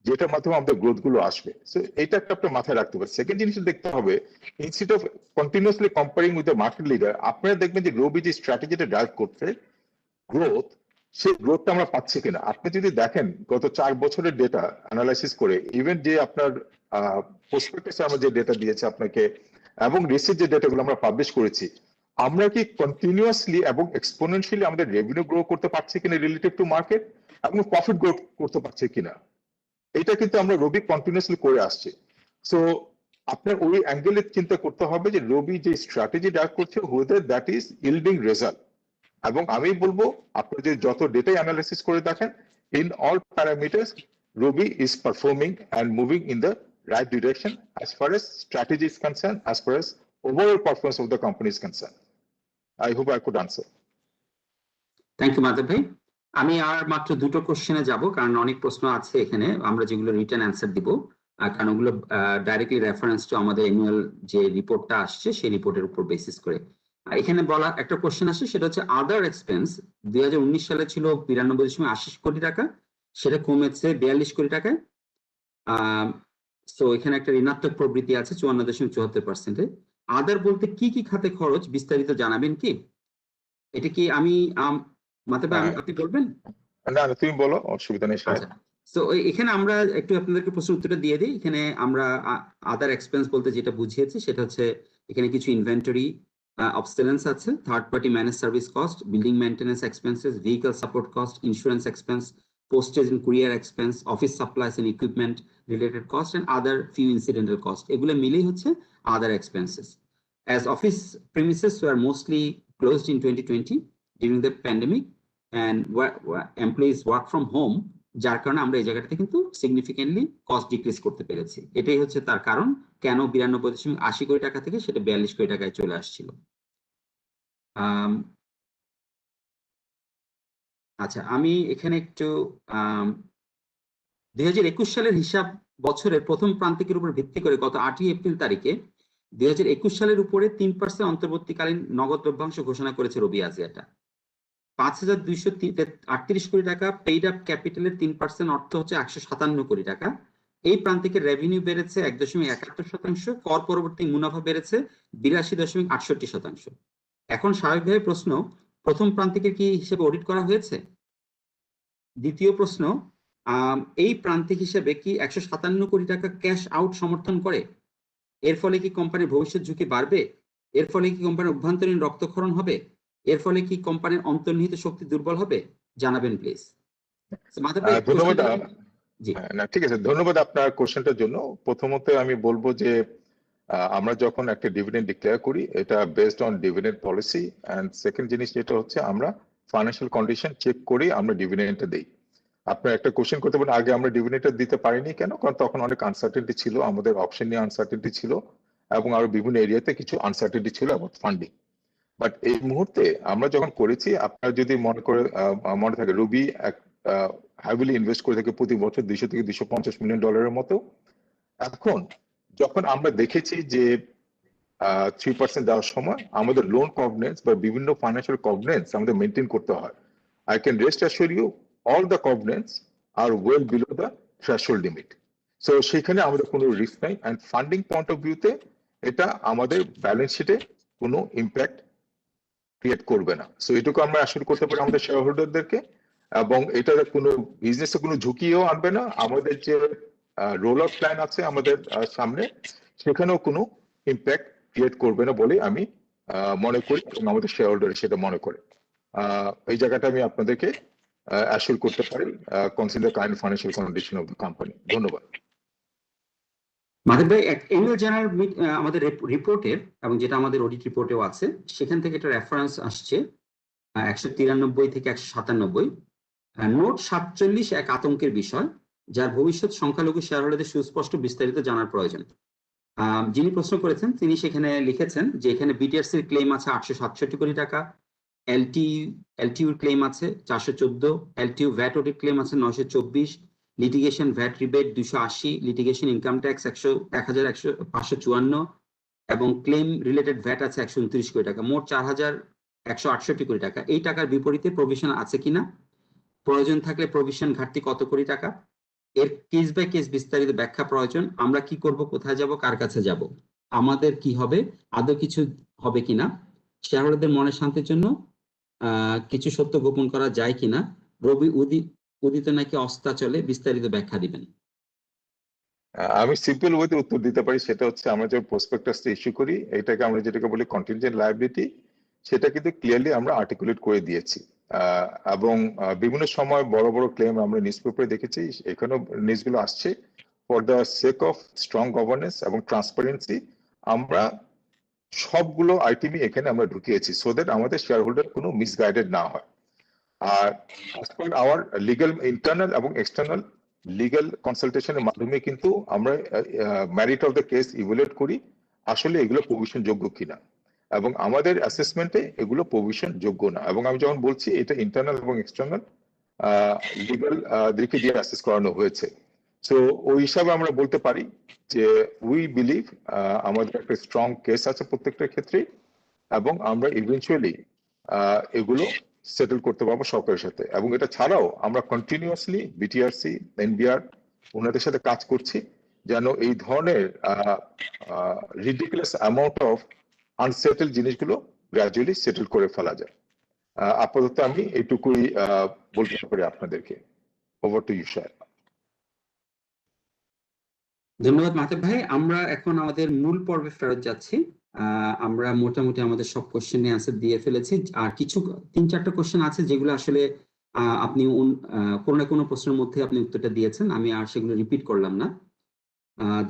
যেটার মাধ্যমে আমাদের গ্রোথ গুলো আসবে। সো এটা একটা আপনার মাথায় রাখতে হবে। সেকেন্ড জিনিস দেখতে হবে, instead of continuously comparing with the market leader, আপনারা দেখবেন যে রবি যে স্ট্র্যাটেজিটা ড্রাইভ করছে গ্রোথ, সেই গ্রোথটা আমরা পাচ্ছি কিনা। আপনি যদি দেখেন গত 4 বছরের ডেটা অ্যানালাইসিস করে, ইভেন যে আপনার প্রসপেক্টাসে আমরা যে ডেটা দিয়েছে আপনাকে এবং রিসেন্ট যে ডেটাগুলো আমরা পাবলিশ করেছি, আমরা কি কন্টিনিউয়াসলি এবং এক্সপোনেনশিয়ালি আমাদের রেভিনিউ গ্রো করতে পারছি কিনা রিলেটিভ টু মার্কেট, এবং প্রফিট গ্রো করতে পারছি কিনা, এটা কিন্তু আমরা রবি কন্টিনিউয়াসলি করে আসছি। সো আপনার ওই অ্যাঙ্গেলে চিন্তা করতে হবে যে রবি যে স্ট্র্যাটেজি ড্রাইভ করছে, whether that is yielding result। এবং আমি বলবো আপনারা যে যত ডেটাই অ্যানালাইসিস করে দেখেন, in all parameters Robi is performing and moving in the right direction as far as strategy is concerned, as far as overall performance of the company is concerned. I hope I could answer. Thank you Madhab ভাই। আমি আর মাত্র দুটো কোশ্চেনে যাব, কারণ অনেক প্রশ্ন আছে এখানে, আমরা যেগুলো রিটার্ন অ্যান্সার দিব, কারণ ওগুলো ডাইরেক্টলি রেফারেন্স টু আমাদের অ্যানুয়াল যে রিপোর্টটা আসছে সেই রিপোর্টের উপর বেসিস করে। এখানে বলা একটা কোশ্চেন আসে, সেটা হচ্ছে আদার এক্সপেন্স 2019 সালে ছিল 92.80 কোটি টাকা, সেটা কমেছে 42 কোটি টাকায়। তো এখানে একটা ঋণাত্মক প্রবৃদ্ধি আছে 54.74%। আদার বলতে কি কি খাতে খরচ বিস্তারিত জানাবেন কি? এটা কি আমি মাতাবে আপনি বলবেন? না তুমি বলো, অসুবিধা নেই। তো এখানে আমরা একটু আপনাদেরকে প্রশ্ন উত্তরটা দিয়ে দিই। এখানে আমরা আদার এক্সপেন্স বলতে যেটা বুঝিয়েছি সেটা হচ্ছে এখানে কিছু ইনভেন্টরি অবসটেন্স আছে, third party manage service cost, building maintenance expenses, vehicle support cost, insurance expense, postage and courier expense, office supplies and equipment related cost, and other few incidental cost. এগুলো মিলেই হচ্ছে other expenses. As office premises were mostly closed in 2020 during the pandemic and employees work from home, যার কারণে আমরা এই জায়গাটাতে কিন্তু significantly cost decrease করতে পেরেছি। এটাই হচ্ছে তার কারণ কেন 92.80 কোটি টাকা থেকে সেটা 42 কোটি টাকায় চলে আসছিল। আচ্ছা, আমি এখানে একটু 2021 সালের হিসাব বছরের প্রথম প্রান্তিকের উপর ভিত্তি করে গত 8 এপ্রিল তারিখে 2021 সালের উপরে 3% অন্তর্বর্তীকালীন নগদ লভ্যাংশ ঘোষণা করেছে রবি আজিয়াটা। 5,238 কোটি টাকা পেইড আপ ক্যাপিটালের 3% অর্থ হচ্ছে 157 কোটি টাকা। এই প্রান্তিকের রেভিনিউ বেড়েছে 1.71%, কর পরবর্তী মুনাফা বেড়েছে 82.68%। এখন স্বাভাবিকভাবে প্রশ্ন, প্রথম প্রান্তিকের কি হিসেবে অডিট করা হয়েছে? দ্বিতীয় প্রশ্ন, এই প্রান্তিক হিসেবে কি 157 কোটি টাকা ক্যাশ আউট সমর্থন করে? এর ফলে কি কোম্পানির ভবিষ্যৎ ঝুঁকি বাড়বে? এর ফলে কি কোম্পানির অভ্যন্তরীণ রক্তক্ষরণ হবে? এর ফলে কি কোম্পানির অন্তর্নিহিত শক্তি দুর্বল হবে? জানাবেন প্লিজ। ধন্যবাদ। না ঠিক আছে, ধন্যবাদ আপনার কোশ্চেনটার জন্য। প্রথমত আমি বলবো যে আমরা যখন একটা ডিভিডেন্ড ডিক্লেয়ার করি এটা based on dividend policy, and second জিনিস যেটা হচ্ছে আমরা ফাইন্যান্সিয়াল কন্ডিশন চেক করি আমরা ডিভিডেন্ডটা দেই। আপনার একটা কোশ্চেন করতে পারেন আগে আমরা ডিভিডেন্ডটা দিতে পারিনি কেন, কারণ তখন অনেক আনসার্টেনটি ছিল, আমাদের অপশন নিয়ে আনসার্টেনটি ছিল এবং আরো বিভিন্ন এরিয়াতে কিছু আনসার্টেনটি ছিল এবং ফান্ডিং। বাট এই মুহূর্তে আমরা যখন করেছি, আপনার যদি মনে থাকে রবি হ্যাভিলি ইনভেস্ট করে থাকে প্রতি বছর 200 থেকে 250 মিলিয়ন ডলারের মতো। এখন যখন আমরা দেখেছি যে 3% দেওয়ার সময় আমাদের লোন কভনেন্স বা বিভিন্ন ফাইন্যান্সিয়াল কভনেন্স আমাদের মেনটেন করতে হয়। I can rest assure you all the covenants are well below the threshold limit. So সেখানে আমাদের কোনো রিস্ক নাই, and funding point of view তে এটা আমাদের ব্যালেন্স শিটে কোনো ইম্প্যাক্ট ক্রিয়েট করবে না। সো এটুকু আমরা অ্যাসিওর করতে পারি আমাদের শেয়ার হোল্ডারদেরকে, এবং এটা কোনো বিজনেসে কোনো ঝুঁকিও আনবে না। আমাদের যে রোল আউট প্ল্যান আছে আমাদের সামনে, সেখানেও কোনো ইম্প্যাক্ট ক্রিয়েট করবে না বলে আমি মনে করি, এবং আমাদের শেয়ার হোল্ডার সেটা মনে করে। এই জায়গাটা আমি আপনাদেরকে অ্যাসিওর করতে পারি, consider current financial condition of the company. ধন্যবাদ। মাধব ভাই, অ্যানুয়াল জেনারেল আমাদের রিপোর্টের, এবং যেটা আমাদের অডিট রিপোর্টেও আছে, সেখান থেকে একটা রেফারেন্স আসছে 193 থেকে 197। নোট 47 এক আতঙ্কের বিষয়, যার ভবিষ্যৎ সংখ্যালঘু শেয়ার হোল্ডারদের সুস্পষ্ট বিস্তারিত জানার প্রয়োজন। যিনি প্রশ্ন করেছেন তিনি সেখানে লিখেছেন যে এখানে বিটিআরসির ক্লেম আছে 867 কোটি টাকা, এলটিইউর ক্লেম আছে 414, এলটিইউ ভ্যাট অডিট ক্লেম আছে 924, litigation VAT rebate 280, litigation income tax 554, এবং ক্লেম রিলেটেড ভ্যাট আছে 129 কোটি টাকা, মোট 4168 কোটি টাকা। এই টাকার বিপরীতে প্রভিশন আছে কিনা, প্রয়োজন থাকলে প্রভিশন ঘাটতি কত কোটি টাকা, এর কেস বাই কেস বিস্তারিত ব্যাখ্যা প্রয়োজন। আমরা কি করব, কোথায় যাব, কার কাছে যাব, আমাদের কি হবে, আদৌ কিছু হবে কিনা, শেয়ার হোল্ডারদের মনের শান্তির জন্য কিছু সত্য গোপন করা যায় কিনা, রবি উদিত নাকি অস্তা চলে, বিস্তারিত ব্যাখ্যা দিবেন। আমি সিম্পল ওয়েতে উত্তর দিতে পারি, সেটা হচ্ছে আমরা যে প্রসপেক্টাসটা ইস্যু করি, এটাকে আমরা যেটাকে বলি কন্টিনজেন্ট লায়াবিলিটি, সেটা কিন্তু ক্লিয়ারলি আমরা আর্টিকুলেট করে দিয়েছি। এবং বিভিন্ন সময় বড় বড় ক্লেম আমরা নিউজ পেপারে দেখেছি, এখানেও নিউজগুলো আসছে। For the sake of strong governance এবং ট্রান্সপারেন্সি আমরা সবগুলো আইটেমই এখানে আমরা ঢুকিয়েছি, সো দ্যাট আমাদের শেয়ার হোল্ডার কোনো মিসগাইডেড না হয়। আর as per our legal internal এবং এক্সটার্নাল লিগ্যাল কনসালটেশনের মাধ্যমে কিন্তু আমরা merit of the case evaluate করি, আসলে এগুলো প্রভিশন যোগ্য কিনা, এবং আমাদের অ্যাসেসমেন্টে এগুলো প্রভিশন যোগ্য না। এবং আমি যখন বলছি এটা ইন্টারনাল এবং এক্সটার্নাল লিগ্যাল দিকে দিয়ে অ্যাসেস করানো হয়েছে, সো ওই হিসাবে আমরা বলতে পারি যে উই বিলিভ আমাদের একটা স্ট্রং কেস আছে প্রত্যেকটা ক্ষেত্রে, এবং আমরা ইভেনচুয়ালি এগুলো সেটেল করতে পারবো সরকারের সাথে। এবং এটা ছাড়াও আমরা কন্টিনিউয়াসলি বিটিআরসি, এনবিআর ওনাদের সাথে কাজ করছি, যেন এই ধরনের রিডিকুলাস অ্যামাউন্ট অফ আনসেটেল জিনিসগুলো গ্র্যাজুয়ালি সেটেল করে ফেলা যায়। আপাতত আমি এইটুকুই বলতে পারি আপনাদেরকে। Over to you sir. ধন্যবাদ মাহতাব ভাই। আমরা এখন আমাদের মূল পর্বে ফেরত যাচ্ছি। আমরা মোটামুটি আমাদের সব কোশ্চেনে অ্যান্সার দিয়ে ফেলেছি, আর কিছু 3-4টা কোশ্চেন আছে যেগুলো আসলে আপনি কোনো না কোনো প্রশ্নের মধ্যে আপনি উত্তরটা দিয়েছেন, আমি আর সেগুলো রিপিট করলাম না।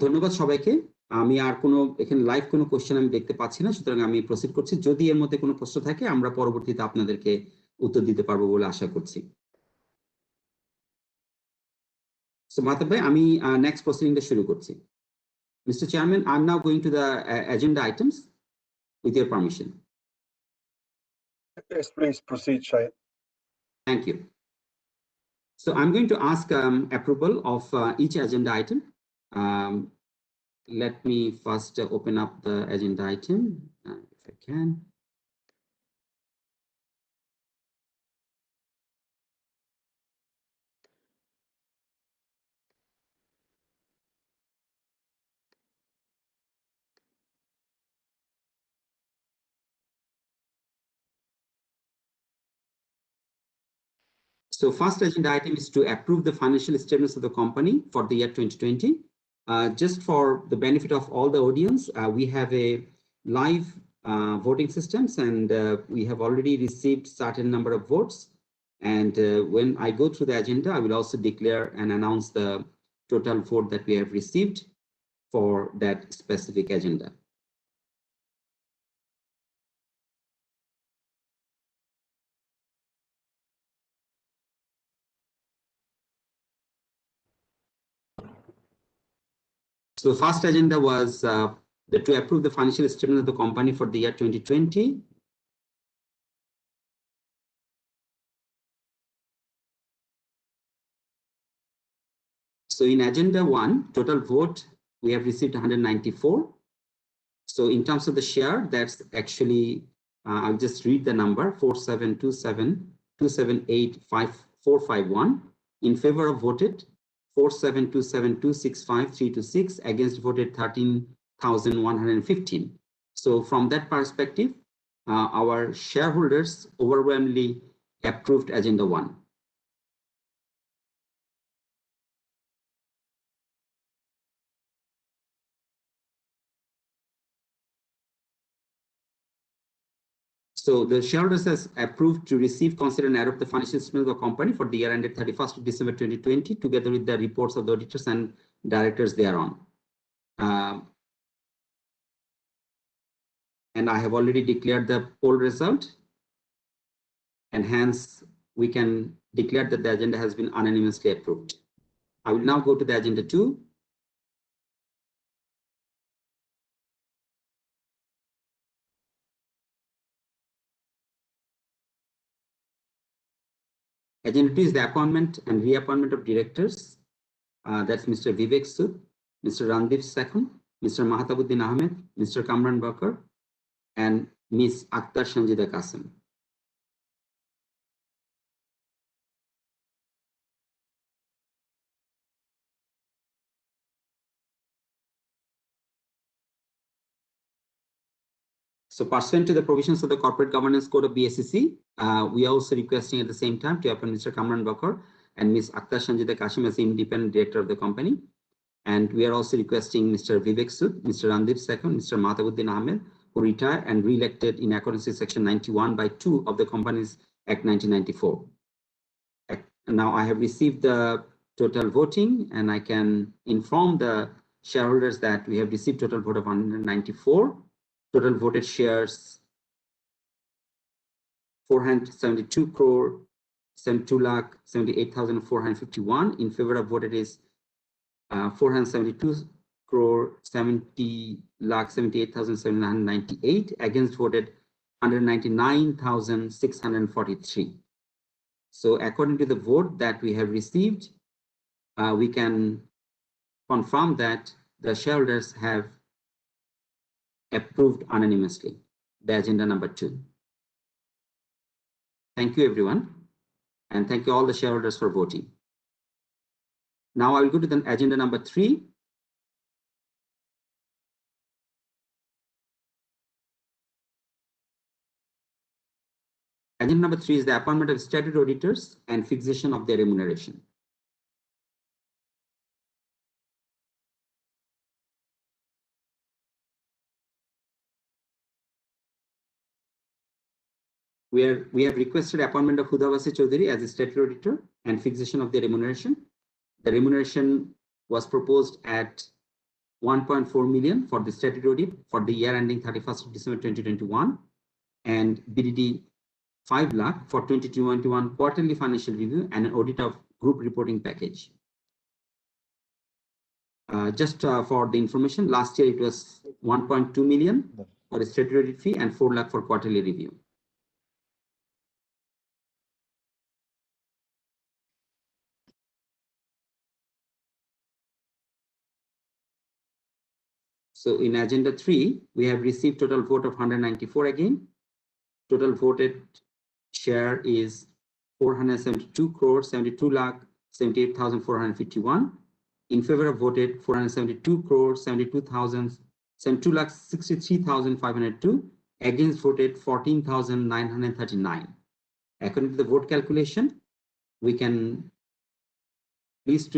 ধন্যবাদ সবাইকে। আমি আর কোনো এখানে লাইভ কোনো কোশ্চেন আমি দেখতে পাচ্ছি না, সুতরাং আমি প্রসিড করছি। যদি এর মধ্যে কোনো প্রশ্ন থাকে আমরা পরবর্তীতে আপনাদেরকে উত্তর দিতে পারবো বলে আশা করছি। So Mahatab bhai, আমি next proceeding শুরু করছি। Mr. Chairman, I'm now going to the agenda items with your permission. Yes, please proceed, Shahid. Thank you. So I'm going to ask approval of each agenda item. Let me first open up the agenda item, if I can. So first agenda item is to approve the financial statements of the company for the year 2020. Just for the benefit of all the audience, we have a live voting systems, and we have already received certain number of votes. And when I go through the agenda, I will also declare and announce the total vote that we have received for that specific agenda. So the first agenda was to approve the financial statement of the company for the year 2020. So in agenda 1, total vote, we have received 194. So in terms of the share, that's actually, I'll just read the number, 4727,278,451. In favor of voted 4727,265,326, against voted 13,115. So from that perspective, our shareholders overwhelmingly approved Agenda 1. So the shareholders has approved to receive, consider and adopt the financial statements of the company for the year ended 31st of December 2020, together with the reports of the auditors and directors thereon. And I have already declared the poll result, and hence we can declare that the agenda has been unanimously approved. I will now go to the Agenda 2. Agenda 2 is the appointment and reappointment of directors. That's Mr. Vivek Sood, Mr. Randeep Sekhon, Mr. Mahatabuddin Ahmed, Mr. Kamran Bakar, and Ms. Akhtar Sanjida Qasim. So pursuant to the provisions of the Corporate Governance Code of BSEC, we are also requesting at the same time to appoint Mr. Kamran Bakar and Ms. Akhtar Sanjida Qasim as the independent director of the company. And we are also requesting Mr. Vivek Sood, Mr. Randeep Sekhon, Mr. Mahatabuddin Ahmed, who retired and re-elected in accordance with Section 91(2) of the Companies Act 1994. Now I have received the total voting, and I can inform the shareholders that we have received total vote of 194. Total voted shares 472 crore 72,78,451. In favor of voted is 472 crore 70,78,798. Against voted 199,643. So according to the vote that we have received, we can confirm that the shareholders have approved unanimously the agenda number 2. Thank you, everyone. And thank you all the shareholders for voting. Now I will go to the agenda number 3. Agenda number 3 is the appointment of statutory auditors and fixation of their remuneration. We have requested appointment of Hudawasi Chaudhary as a statutory auditor and fixation of their remuneration. The remuneration was proposed at 1.4 million for the statutory audit for the year ending 31st of December 2021, and BDD 5 lakh for 2021 quarterly financial review and an audit of group reporting package. Just for the information, last year it was 1.2 million for a statutory audit fee and 4 lakh for quarterly review. So in agenda 3, we have received total vote of 194 again. Total voted share is 472 crore 72 lakh 78,451. In favor of voted 472 crore 72 lakh 63,502. Against voted 14,939. According to the vote calculation, we are pleased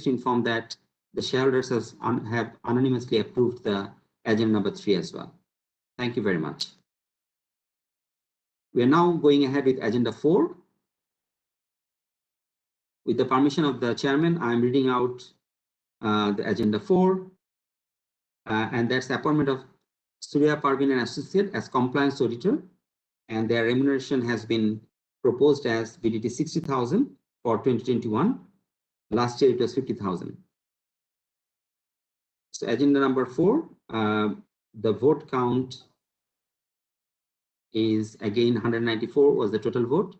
to inform that the shareholders have unanimously approved the agenda number 3 as well. Thank you very much. We are now going ahead with agenda 4. With the permission of the chairman, I am reading out the agenda 4, and that's the appointment of Surya Parvin and Associate as compliance auditor, and their remuneration has been proposed as BDT 60,000 for 2021. Last year it was 50,000. So agenda number 4, the vote count is again 194 was the total vote.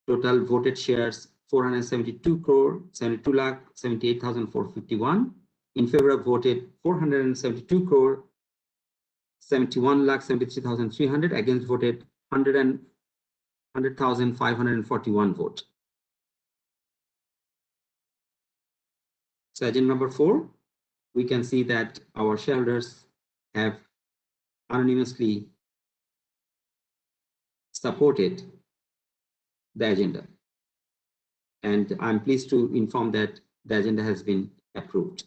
Total voted shares 472 crore 72 lakh 78,451. In favor of voted 472 crore 71 lakh 73,300. Against voted 100,541 vote. So agenda number 4, we can see that our shareholders have unanimously supported the agenda. And I'm pleased to inform that the agenda has been approved.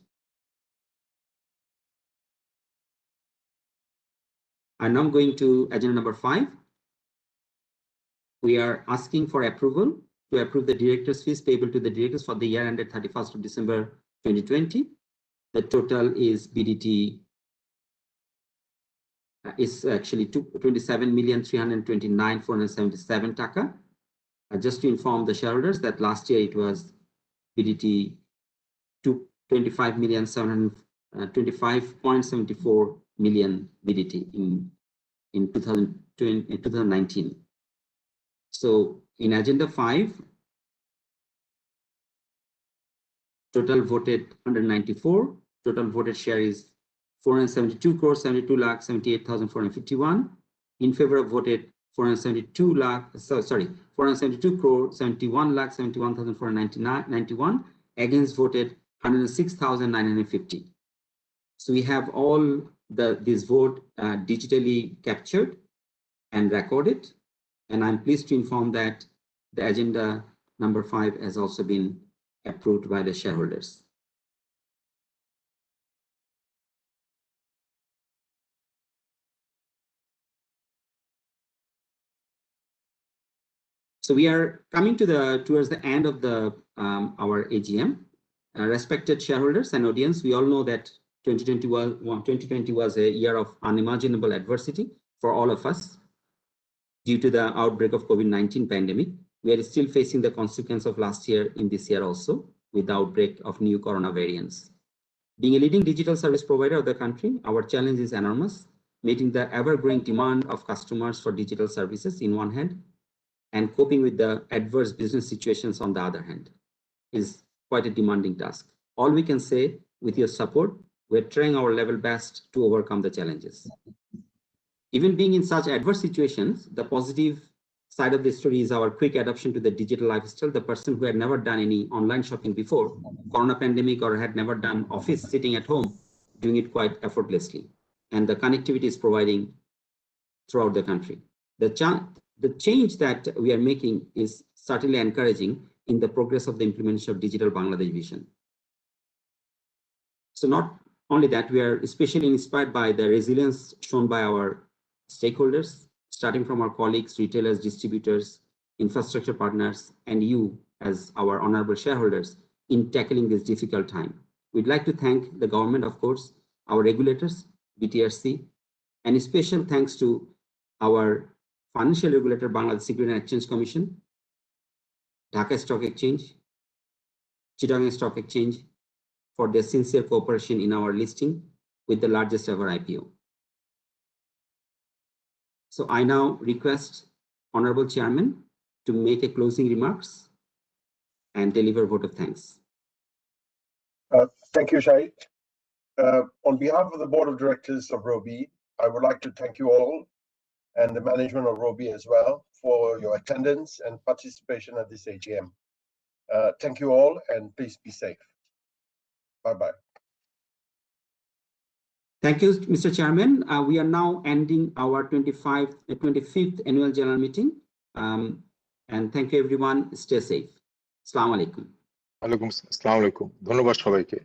I'm now going to agenda number 5. We are asking for approval to approve the director's fees payable to the directors for the year ended 31st of December 2020. The total is BDT is actually 27,329,477 taka. Just to inform the shareholders that last year it was BDT 25.74 million BDT in 2019. So in agenda 5, total voted 194. Total voted share is 472,72,78,451. In favor of voted 472,71,71,491. Against voted 106,950. So we have all this vote digitally captured and recorded, and I'm pleased to inform that the agenda number 5 has also been approved by the shareholders. So we are coming to towards the end of the our AGM. Respected shareholders and audience, we all know that 2020 was a year of unimaginable adversity for all of us. Due to the outbreak of COVID-19 pandemic, we are still facing the consequence of last year in this year also, with the outbreak of new corona variants. Being a leading digital service provider of the country, our challenge is enormous, meeting the ever-growing demand of customers for digital services in one hand, and coping with the adverse business situations on the other hand is quite a demanding task. All we can say, with your support, we're trying our level best to overcome the challenges. Even being in such adverse situations, the positive side of the story is our quick adoption to the digital lifestyle. The person who had never done any online shopping before corona pandemic or had never done office sitting at home, doing it quite effortlessly. And the connectivity is providing throughout the country. The change that we are making is certainly encouraging in the progress of the implementation of Digital Bangladesh Vision. So not only that, we are especially inspired by the resilience shown by our stakeholders, starting from our colleagues, retailers, distributors, infrastructure partners, and you as our honorable shareholders in tackling this difficult time. We'd like to thank the government, of course, our regulators, BTRC, and a special thanks to our financial regulator, Bangladesh Security and Exchange Commission, Dhaka Stock Exchange, Chittagong Stock Exchange, for their sincere cooperation in our listing with the largest ever IPO. So I now request Honorable Chairman to make a closing remarks and deliver vote of thanks. Thank you, Shahid. On behalf of the Board of Directors of ROBI, I would like to thank you all and the management of ROBI as well for your attendance and participation at this AGM. Thank you all, and please be safe. Bye-bye. Thank you, Mr. Chairman. We are now ending our 25th Annual General Meeting. And thank you, everyone. Stay safe. Assalamu alaikum. Assalamu alaikum. ধন্যবাদ সবাইকে।